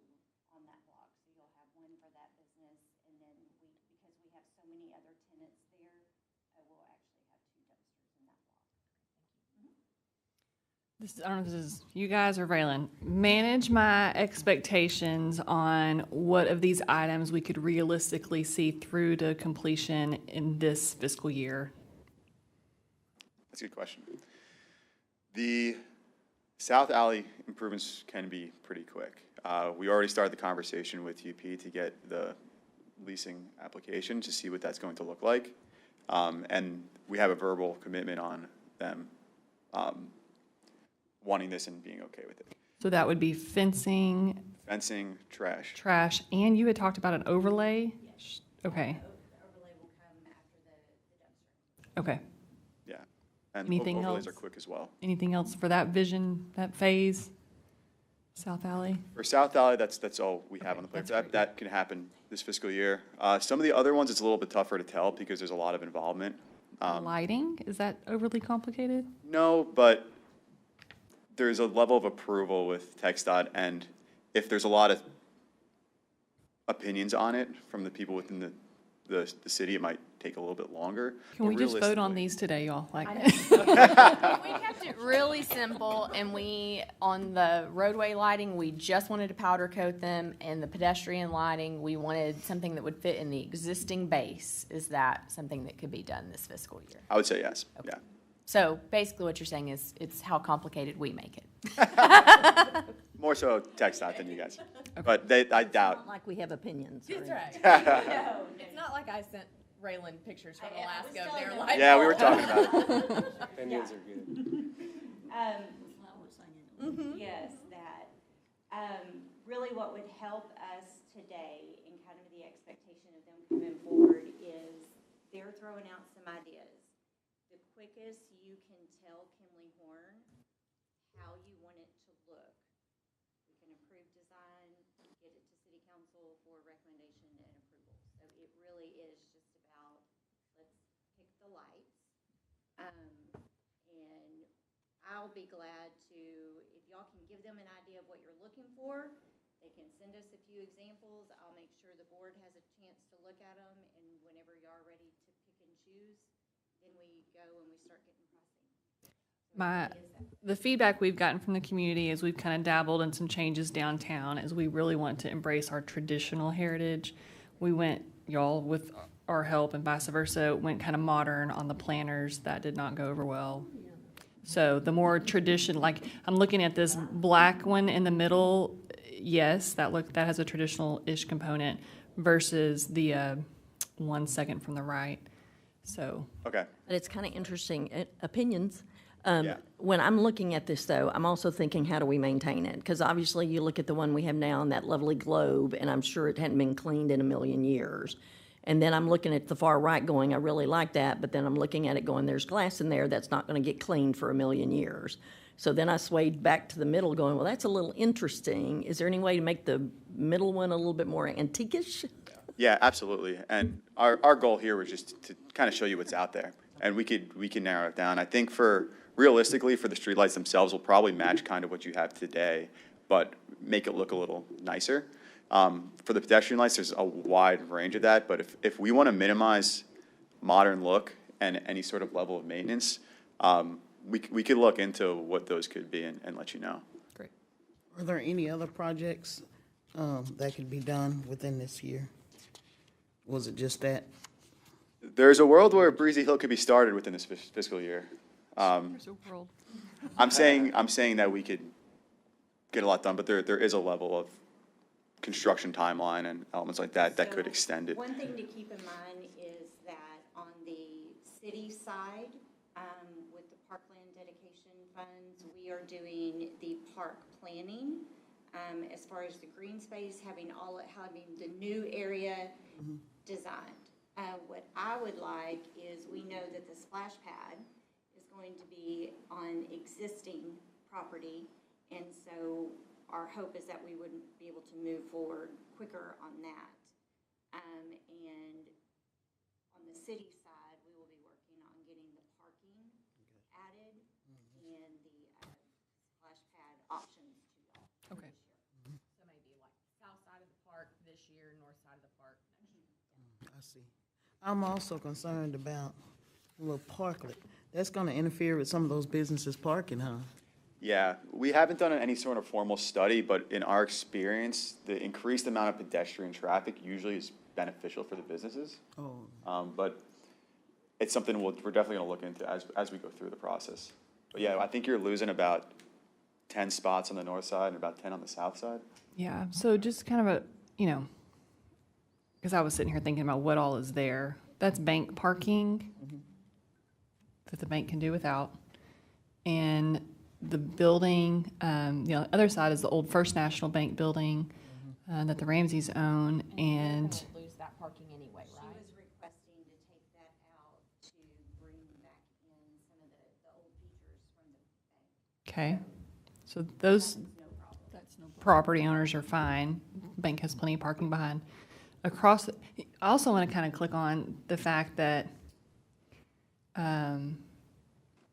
on that block. So you'll have one for that business, and then because we have so many other tenants there, we'll actually have 2 dumpsters in that block. I don't know if this is you guys or Raylan. Manage my expectations on what of these items we could realistically see through to completion in this fiscal year. That's a good question. The South Alley improvements can be pretty quick. We already started the conversation with UP to get the leasing application to see what that's going to look like. And we have a verbal commitment on them wanting this and being okay with it. So that would be fencing, Fencing, trash. trash, and you had talked about an overlay? Okay, The overlay will come after the dumpster. okay. Yeah. And Anything overlays else? are quick as well. Anything else for that vision, that phase? South Alley? For South Alley, that's all we have on the plate. that's great. That can happen this fiscal year. Some of the other ones, it's a little bit tougher to tell because there's a lot of involvement. Lighting, is that overly complicated? No, but there's a level of approval with TxDOT, and if there's a lot of opinions on it from the people within the city, it might take a little bit longer. Can we But just vote on realistically- these today, y'all? Like, We kept it really simple, and on the roadway lighting, we just wanted to powder coat them, and the pedestrian lighting, we wanted something that would fit in the existing base. Is that something that could be done this fiscal year? I would say yes, yeah. So basically what you're saying is, it's how complicated we make it. More so TxDOT than you guys. But I doubt. Not like we have opinions. or anything. It's not like I sent Raylan pictures from Alaska of their light. Yeah, we were talking about it. Opinions are good. Yes, that. Really what would help us today and kind of the expectation of them coming forward is they're throwing out some ideas. The quickest you can tell Kimley Horn how you want it to look. We can approve design, get it to city council for recommendation and approval. So it really is just about, let's pick the lights. And I'll be glad to, if y'all can give them an idea of what you're looking for, they can send us a few examples. I'll make sure the board has a chance to look at them, and whenever y'all are ready to pick and choose, then we go and we start getting pricing. the feedback we've gotten from the community as we've kind of dabbled in some changes downtown is we really want to embrace our traditional heritage. We went, y'all, with our help and vice versa, went kind of modern on the planners. That did not go over well. So the more tradition, like I'm looking at this black one in the middle, yes, that has a traditional-ish component versus the 1 second from the right. So. Okay. But it's kind of interesting, opinions. Yeah. When I'm looking at this, though, I'm also thinking, how do we maintain it? Because obviously, you look at the one we have now in that lovely globe, and I'm sure it hadn't been cleaned in a million years. And then I'm looking at the far right going, I really like that, but then I'm looking at it going, there's glass in there that's not going to get cleaned for a million years. So then I swayed back to the middle going, well, that's a little interesting. Is there any way to make the middle one a little bit more antique-ish? Yeah, absolutely. And our goal here was just to kind of show you what's out there. And we can narrow it down. I think realistically, for the streetlights themselves, will probably match kind of what you have today, but make it look a little nicer. For the pedestrian lights, there's a wide range of that, but if we want to minimize modern look and any sort of level of maintenance, we could look into what those could be and let you know. Great. Are there any other projects that could be done within this year? Was it just that? There's a world where Breezy Hill could be started within this fiscal year. There's a world. I'm saying that we could get a lot done, but there is a level of construction timeline and elements like that could So, extend it. One thing to keep in mind is that on the city side, with the parkland dedication funds, we are doing the park planning. As far as the green space, having the new area designed. What I would like is, we know that the splash pad is going to be on existing property, and so our hope is that we would be able to move forward quicker on that. And on the city side, we will be working on getting the parking added and the splash pad options to y'all. Okay. So maybe like south side of the park this year, north side of the park next year. I see. I'm also concerned about a little parklet. That's going to interfere with some of those businesses parking, huh? Yeah, we haven't done any sort of formal study, but in our experience, the increased amount of pedestrian traffic usually is beneficial for the businesses. Oh. But it's something we're definitely going to look into as we go through the process. But yeah, I think you're losing about 10 spots on the north side and about 10 on the south side. Yeah, so just kind of because I was sitting here thinking about what all is there. That's bank parking that the bank can do without. And the building, the other side is the old First National Bank building that the Ramseys own, and Lose that parking anyway, She right? was requesting to take that out to bring back in some of the old features from the bank. okay. So those property owners are fine. Bank has plenty of parking behind. Across, I also want to kind of click on the fact that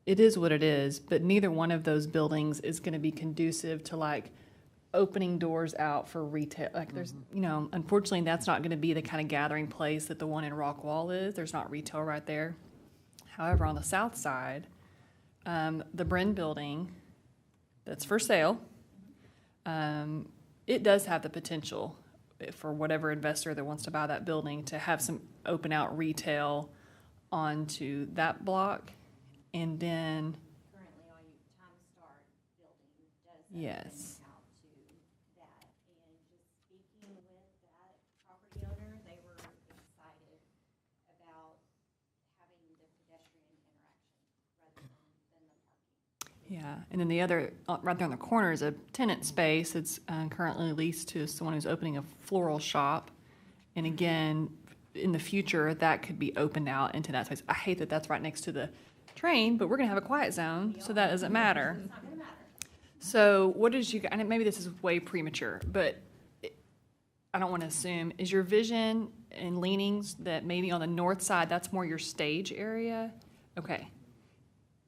it is what it is, but neither one of those buildings is going to be conducive to like opening doors out for retail. Like there's, unfortunately, that's not going to be the kind of gathering place that the one in Rockwall is. There's not retail right there. However, on the south side, the Bren building that's for sale, it does have the potential for whatever investor that wants to buy that building to have some open out retail onto that block. And then, Currently, all you, Time Start building does yes. out to that. And just speaking with that property owner, they were excited about having the pedestrian interaction rather than the parking. Yeah, and then the other, right there on the corner is a tenant space. It's currently leased to someone who's opening a floral shop. And again, in the future, that could be opened out into that space. I hate that that's right next to the train, but we're gonna have a quiet zone, so that doesn't matter. It's not gonna matter. So what is you, and maybe this is way premature, but I don't want to assume, is your vision and leanings that maybe on the north side, that's more your stage area? Okay.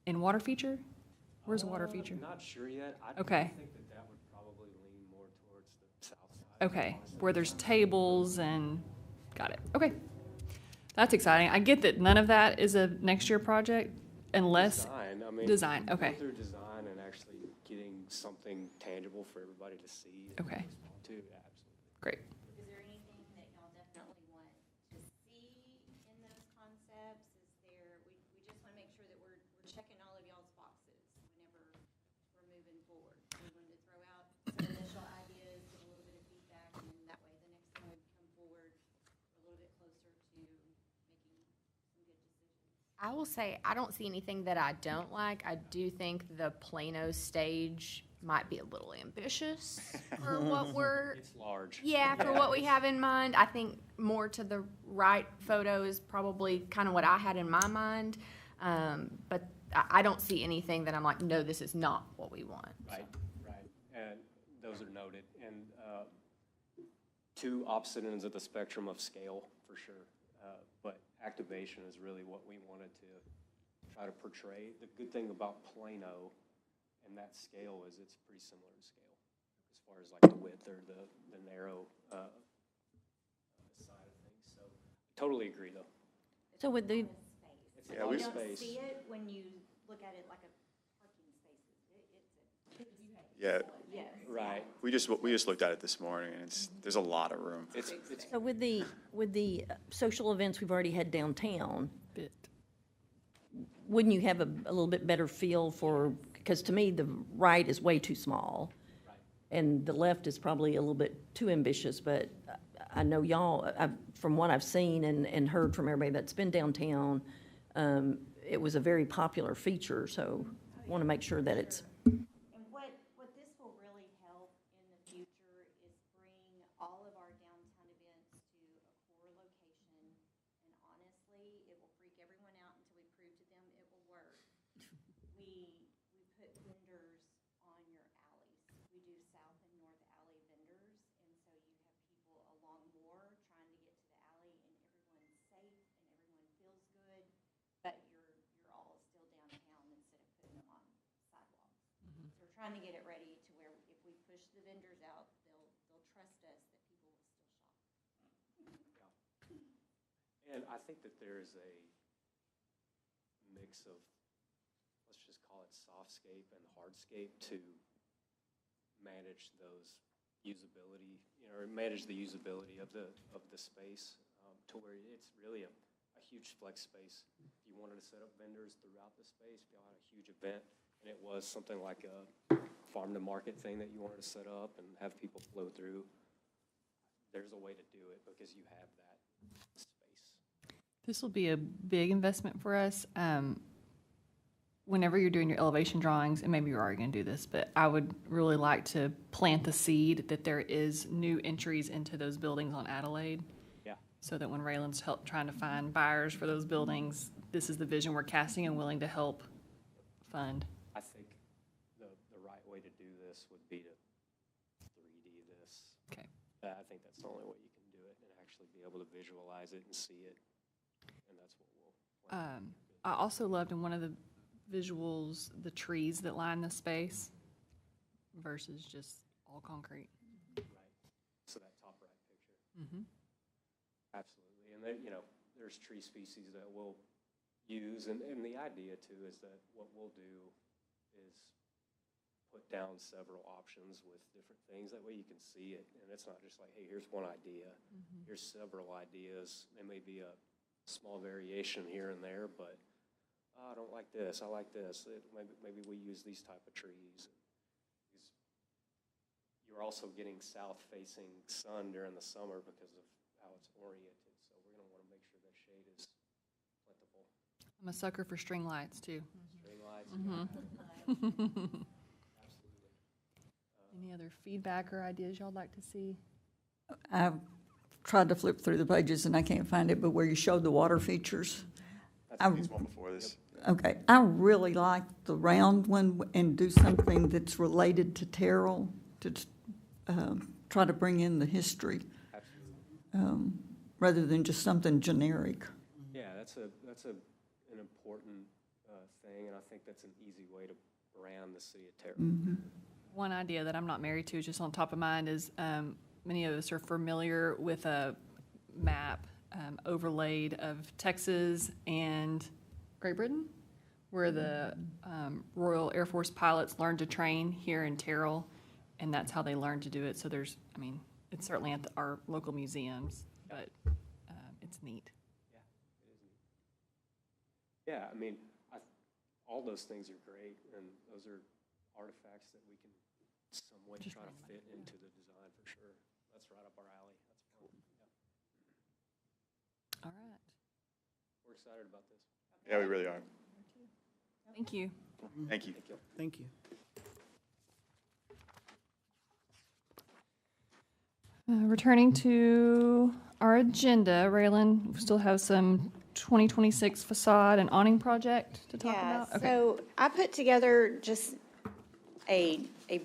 And water feature? Where's the water feature? Not sure yet. I Okay. think that would probably lean more towards the south side. Okay, where there's tables and, got it, okay. That's exciting. I get that none of that is a next year project unless, Design, I mean. Design, going okay. Through design and actually getting something tangible for everybody to see. Okay. Too, absolutely. great. Is there anything that y'all definitely want to see in those concepts? Is there, we just want to make sure that we're checking all of y'all's boxes whenever we're moving forward. We wanted to throw out some initial ideas, get a little bit of feedback, and then that way the next time we come forward, we're a little bit closer to making some good decisions. I will say, I don't see anything that I don't like. I do think the Plano stage might be a little ambitious for what we're, It's large. yeah, for what we have in mind. I think more to the right photo is probably kind of what I had in my mind. But I don't see anything that I'm like, no, this is not what we want. Right, right. And those are noted. And two opposite ends of the spectrum of scale, for sure. But activation is really what we wanted to try to portray. The good thing about Plano and that scale is it's pretty similar in scale as far as like the width or the narrow side of things. So totally agree, though. So with the, It's a Yeah, lot we- of You don't space. see it when you look at it like a parking spaces. It's a, Yeah, yes. Right. we just looked at it this morning, and there's a lot of room. It's so with the social events we've already had downtown, Bit. wouldn't you have a little bit better feel for, because to me, the right is way too small. And the left is probably a little bit too ambitious, but I know y'all, from what I've seen and heard from everybody that's been downtown, it was a very popular feature, so I want to make sure that it's, And what this will really help in the future is bring all of our downtown events to a core location. And honestly, it will freak everyone out until we prove to them it will work. We put vendors on your alleys. We do south and north alley vendors, and so you have people along Moore trying to get to the alley, and everyone's safe and everyone feels good, but you're all still downtown instead of putting them on sidewalks. So we're trying to get it ready to where if we push the vendors out, they'll trust us that people will still shop. And I think that there is a mix of, let's just call it softscape and hardscape to manage those usability, or manage the usability of the space to where it's really a huge flex space. If you wanted to set up vendors throughout the space, if you had a huge event, and it was something like a farm to market thing that you wanted to set up and have people flow through, there's a way to do it because you have that space. This will be a big investment for us. Whenever you're doing your elevation drawings, and maybe you're already going to do this, but I would really like to plant the seed that there is new entries into those buildings on Adelaide. Yeah. So that when Raylan's trying to find buyers for those buildings, this is the vision we're casting and willing to help fund. I think the right way to do this would be to 3D this. Okay. I think that's the only way you can do it and actually be able to visualize it and see it. And that's what we'll. I also loved in one of the visuals the trees that line the space versus just all concrete. Right. So that top right picture. Mm-hmm. Absolutely. And then, there's tree species that we'll use. And the idea, too, is that what we'll do is put down several options with different things. That way you can see it. And it's not just like, hey, here's one idea. Mm-hmm. Here's several ideas. There may be a small variation here and there, but I don't like this. I like this. Maybe we use these type of trees. Because you're also getting south-facing sun during the summer because of how it's oriented. So we're going to want to make sure that shade is plentiful. I'm a sucker for string lights too. String lights. Mm-hmm. Absolutely. Any other feedback or ideas y'all like to see? I've tried to flip through the pages and I can't find it, but where you showed the water features. That's the one before this. Okay, I really like the round one and do something that's related to Terrell to try to bring in the history rather than just something generic. Yeah, that's an important thing, and I think that's an easy way to brand the city of Terrell. Mm-hmm. One idea that I'm not married to, just on top of mind, is many of us are familiar with a map overlaid of Texas and Great Britain, where the Royal Air Force pilots learned to train here in Terrell, and that's how they learned to do it. So it's certainly at our local museums, but it's neat. Yeah, it is neat. Yeah, all those things are great, and those are artifacts that we can somewhat try to fit into the design for sure. That's right up our alley. That's cool. Yeah. All right. We're excited about this. Yeah, we really are. Thank you. Thank you. Thank you. Returning to our agenda, Raylan, we still have some 2026 facade and awning project to talk about? Okay. So I put together just a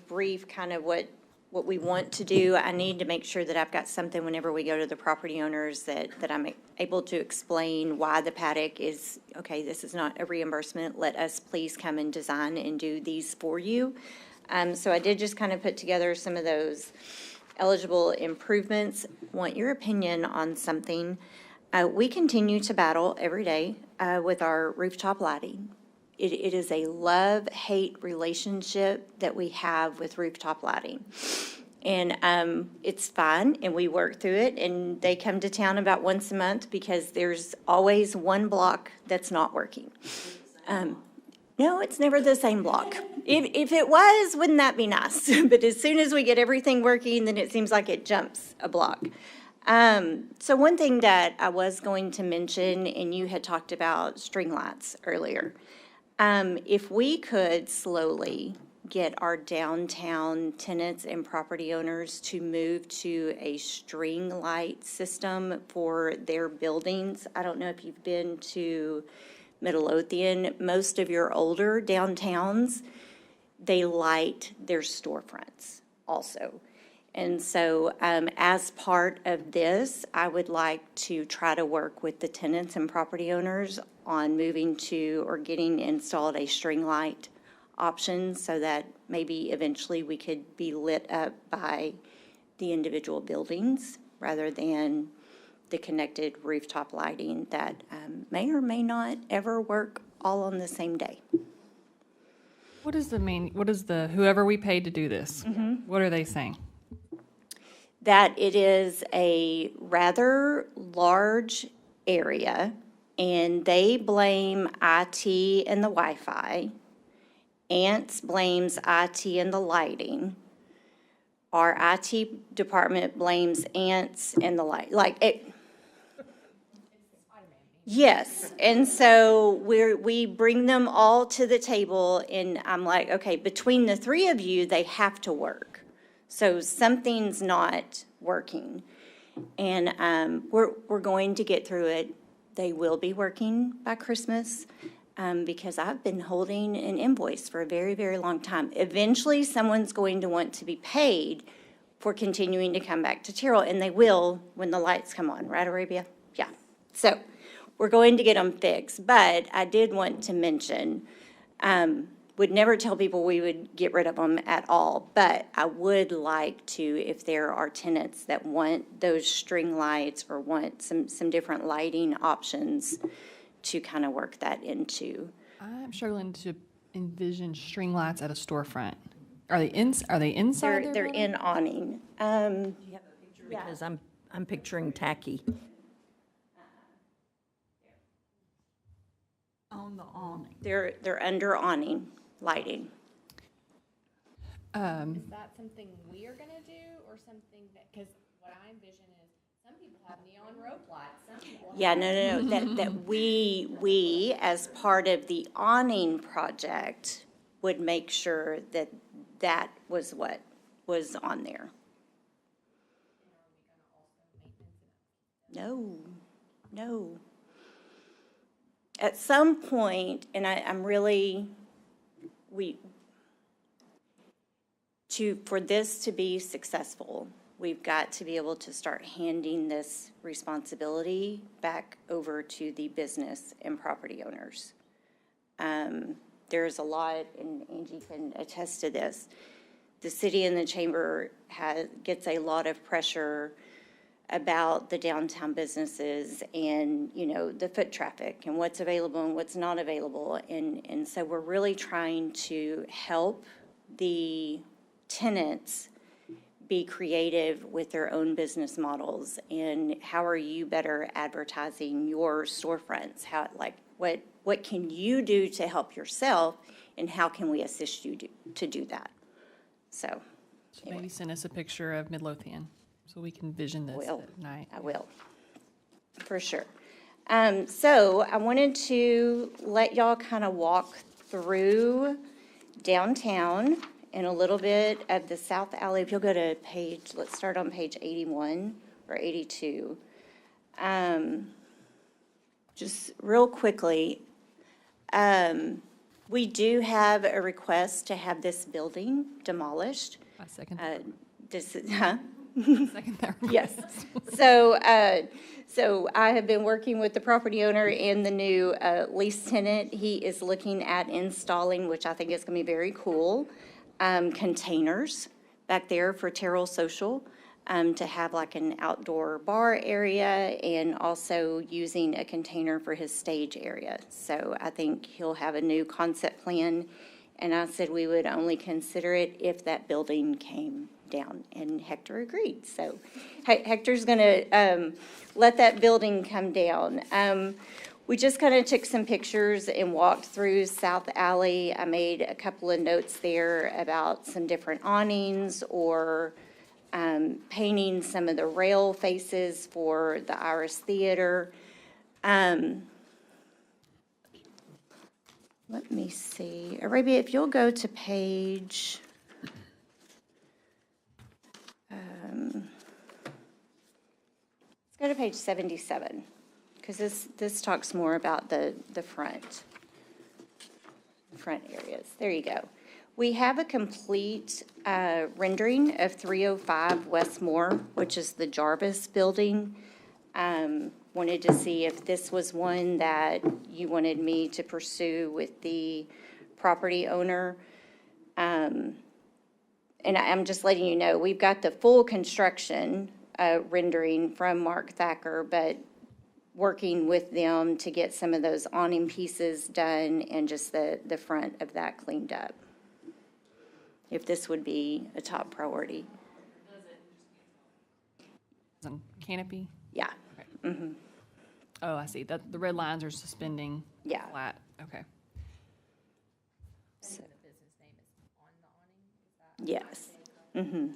brief kind of what we want to do. I need to make sure that I've got something whenever we go to the property owners that I'm able to explain why the paddock is, okay, this is not a reimbursement. Let us please come and design and do these for you. So I did just kind of put together some of those eligible improvements. Want your opinion on something. We continue to battle every day with our rooftop lighting. It is a love-hate relationship that we have with rooftop lighting. And it's fine, and we work through it, and they come to town about once a month because there's always one block that's not working. No, it's never the same block. If it was, wouldn't that be nice? But as soon as we get everything working, then it seems like it jumps a block. So one thing that I was going to mention, and you had talked about string lights earlier. If we could slowly get our downtown tenants and property owners to move to a string light system for their buildings. I don't know if you've been to Midlothian. Most of your older downtowns, they light their storefronts also. And so as part of this, I would like to try to work with the tenants and property owners on moving to or getting installed a string light option so that maybe eventually we could be lit up by the individual buildings rather than the connected rooftop lighting that may or may not ever work all on the same day. What is the whoever we paid to do this, what are they saying? That it is a rather large area, and they blame IT and the Wi-Fi. Ants blames IT and the lighting. our IT department blames ants and the like, yes, and so we bring them all to the table, and I'm like, okay, between the three of you, they have to work. So something's not working, and we're going to get through it. They will be working by Christmas, because I've been holding an invoice for a very, very long time. Eventually, someone's going to want to be paid for continuing to come back to Terrell, and they will when the lights come on, right, Arabia? Yeah. So we're going to get them fixed, but I did want to mention, would never tell people we would get rid of them at all, but I would like to, if there are tenants that want those string lights or want some different lighting options, to kind of work that into. I'm struggling to envision string lights at a storefront. Are they inside? They're in awning. Because I'm picturing tacky. On the awning. They're under awning lighting. Is that something we are gonna do, or something that, because what I envision is, some people have neon rope lights, some people have. Yeah, no, that we, as part of the awning project, would make sure that that was what was on there. No. At some point, and I'm really, for this to be successful, we've got to be able to start handing this responsibility back over to the business and property owners. There's a lot, and Angie can attest to this, the city and the chamber gets a lot of pressure about the downtown businesses and, the foot traffic and what's available and what's not available. And so we're really trying to help the tenants be creative with their own business models, and how are you better advertising your storefronts? What can you do to help yourself, and how can we assist you to do that? So Maybe send us a picture of Midlothian so we can vision this at night. I will, for sure. So I wanted to let y'all kind of walk through downtown and a little bit of the South Alley. If you'll go to let's start on page 81 or 82. Just real quickly, we do have a request to have this building demolished. I second Huh? second that. Yes. So I have been working with the property owner and the new lease tenant. He is looking at installing, which I think is going to be very cool, containers back there for Terrell Social, to have like an outdoor bar area, and also using a container for his stage area. So I think he'll have a new concept plan, and I said we would only consider it if that building came down, and Hector agreed. So Hector's going to let that building come down. We just kind of took some pictures and walked through South Alley. I made a couple of notes there about some different awnings, or painting some of the rail faces for the Iris Theater. Let me see. Arabia, if you'll go to page... let's go to page 77, because this talks more about the front areas. There you go. We have a complete rendering of 305 Westmore, which is the Jarvis building. Wanted to see if this was one that you wanted me to pursue with the property owner. And I'm just letting you know, we've got the full construction rendering from Mark Thacker, but working with them to get some of those awning pieces done and just the front of that cleaned up. If this would be a top priority. Canopy? Yeah. Okay. Mm-hmm. Oh, I see. The red lines are suspending Yeah. flat. Okay. Yes. Mm-hmm.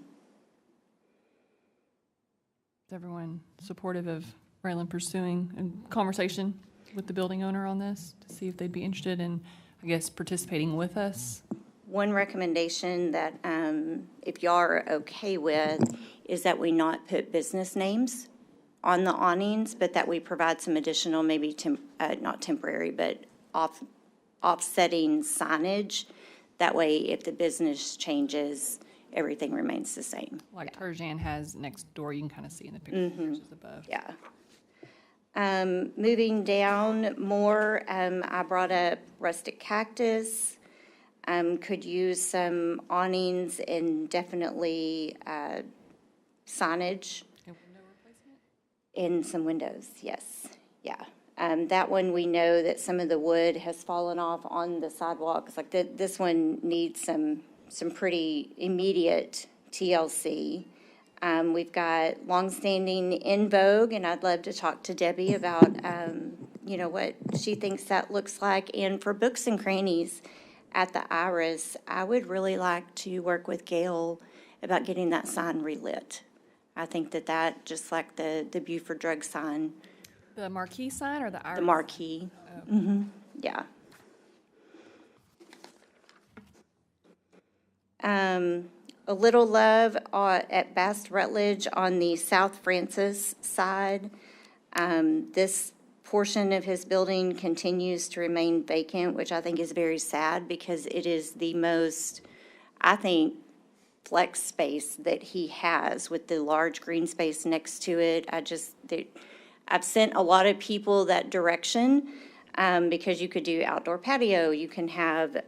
Is everyone supportive of Raylan pursuing a conversation with the building owner on this to see if they'd be interested in, I guess, participating with us? One recommendation that, if y'all are okay with, is that we not put business names on the awnings, but that we provide some additional, maybe not temporary, but offsetting signage. That way, if the business changes, everything remains the same. Like Turjan has next door, you can kind of see in the pictures above. Yeah. Moving down more, I brought up rustic cactus. Could use some awnings and definitely signage. And window replacement? And some windows, yes, yeah. That one, we know that some of the wood has fallen off on the sidewalks. Like this one needs some pretty immediate TLC. We've got longstanding In Vogue, and I'd love to talk to Debbie about, what she thinks that looks like. And for Books and Crannies at the Iris, I would really like to work with Gail about getting that sign relit. I think that just like the Buford Drug sign. The marquee sign or the Iris? The marquee. Oh. Yeah. A little love at Bass Rutledge on the South Francis side. This portion of his building continues to remain vacant, which I think is very sad because it is the most, I think, flex space that he has with the large green space next to it. I've sent a lot of people that direction because you could do outdoor patio. You can have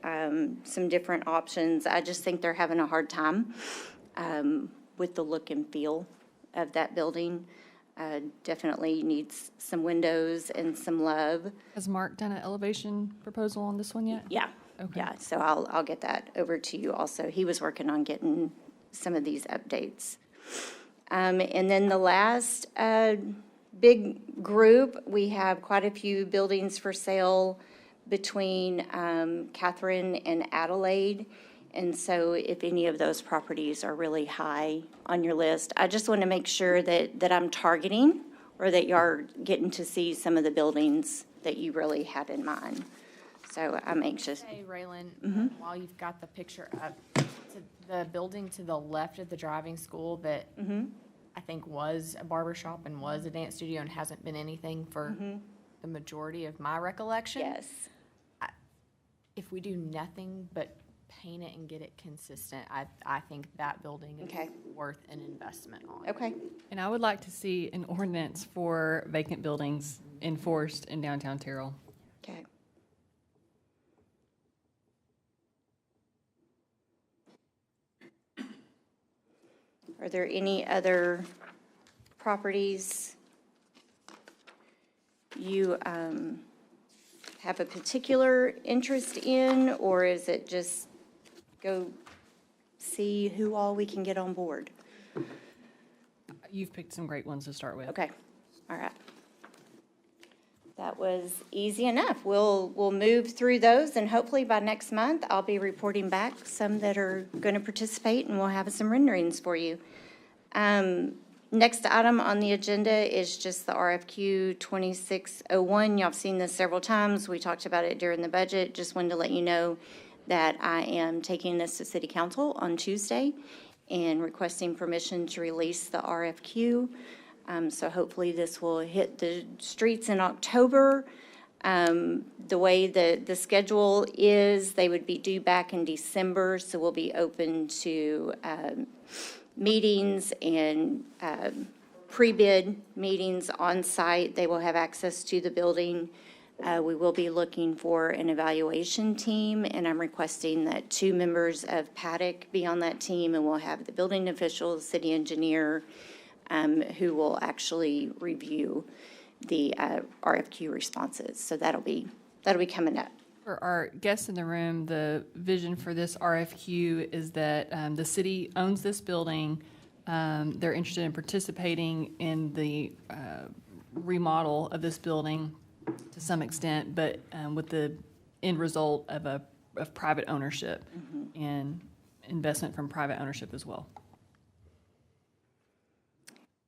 some different options. I just think they're having a hard time with the look and feel of that building. Definitely needs some windows and some love. Has Mark done an elevation proposal on this one yet? Yeah. Okay. Yeah, so I'll get that over to you also. He was working on getting some of these updates. And then the last big group, we have quite a few buildings for sale between Catherine and Adelaide. And so if any of those properties are really high on your list, I just want to make sure that I'm targeting or that you're getting to see some of the buildings that you really had in mind. So I'm anxious. Hey, Raylan, while you've got the picture up, to the building to the left of the driving school that I think was a barber shop and was a dance studio and hasn't been anything for the majority of my recollection. Yes. If we do nothing but paint it and get it consistent, I think that building is worth an investment on. Okay. And I would like to see an ordinance for vacant buildings enforced in downtown Terrell. Okay. Are there any other properties you have a particular interest in, or is it just go see who all we can get on board? You've picked some great ones to start with. Okay, all right. That was easy enough. We'll move through those, and hopefully by next month, I'll be reporting back some that are going to participate, and we'll have some renderings for you. Next item on the agenda is just the RFQ 2601. Y'all have seen this several times. We talked about it during the budget. Just wanted to let you know that I am taking this to City Council on Tuesday and requesting permission to release the RFQ. So hopefully this will hit the streets in October. The way the schedule is, they would be due back in December, so we'll be open to meetings and pre-bid meetings on site. They will have access to the building. We will be looking for an evaluation team, and I'm requesting that 2 members of Paddock be on that team, and we'll have the building official, city engineer, who will actually review the RFQ responses. So that'll be coming up. For our guests in the room, the vision for this RFQ is that the city owns this building. They're interested in participating in the remodel of this building to some extent, but with the end result of private ownership and investment from private ownership as well.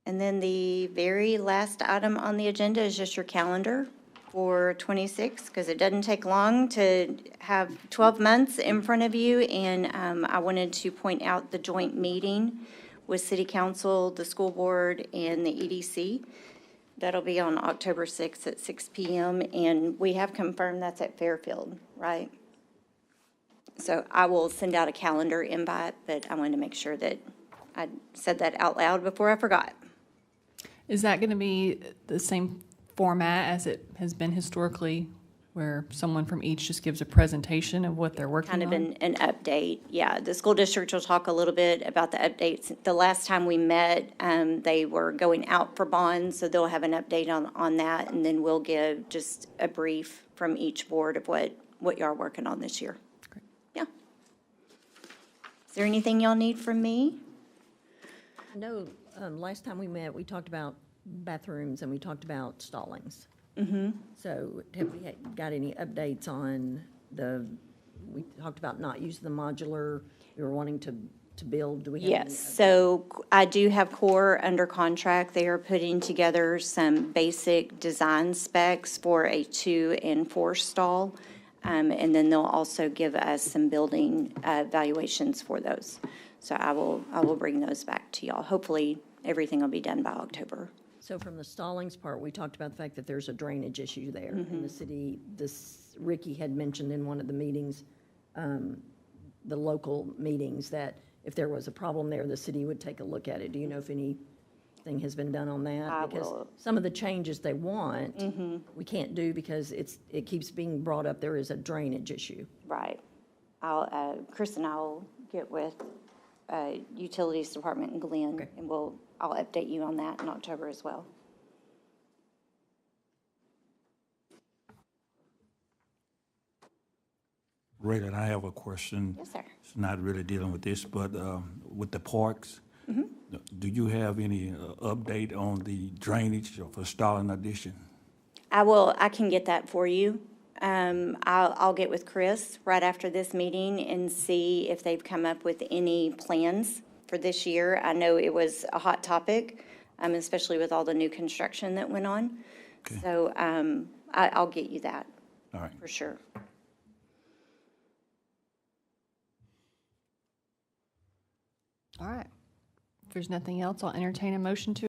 And then the very last item on the agenda is just your calendar for 26, because it doesn't take long to have 12 months in front of you. And I wanted to point out the joint meeting with City Council, the school board, and the EDC. That'll be on October 6th at 6 p.m. And we have confirmed that's at Fairfield, right? So I will send out a calendar invite, but I wanted to make sure that I said that out loud before I forgot. Is that going to be the same format as it has been historically, where someone from each just gives a presentation of what they're working on? Kind of an update, yeah. The school district will talk a little bit about the updates. The last time we met, they were going out for bonds, so they'll have an update on that, and then we'll give just a brief from each board of what you are working on this year. Great. Yeah. Is there anything y'all need from me? No, last time we met, we talked about bathrooms and we talked about stallings. So have we got any updates on we talked about not using the modular, we were wanting to build, do we have any? Yes, so I do have Core under contract. They are putting together some basic design specs for a 2 and 4 stall. And then they'll also give us some building valuations for those. So I will bring those back to y'all. Hopefully, everything will be done by October. So from the stallings part, we talked about the fact that there's a drainage issue there in the city. Ricky had mentioned in one of the meetings, the local meetings, that if there was a problem there, the city would take a look at it. Do you know if anything has been done on that? I Because will. some of the changes they want, we can't do because it keeps being brought up, there is a drainage issue. Right. Chris and I will get with Utilities Department and Glenn, Okay. and I'll update you on that in October as well. Raylan, I have a question. Yes, sir. It's not really dealing with this, but with the parks, do you have any update on the drainage for Stalin addition? I can get that for you. I'll get with Chris right after this meeting and see if they've come up with any plans for this year. I know it was a hot topic, especially with all the new construction that went on. Okay. So I'll get you that All right. for sure. All right. If there's nothing else, I'll entertain a motion to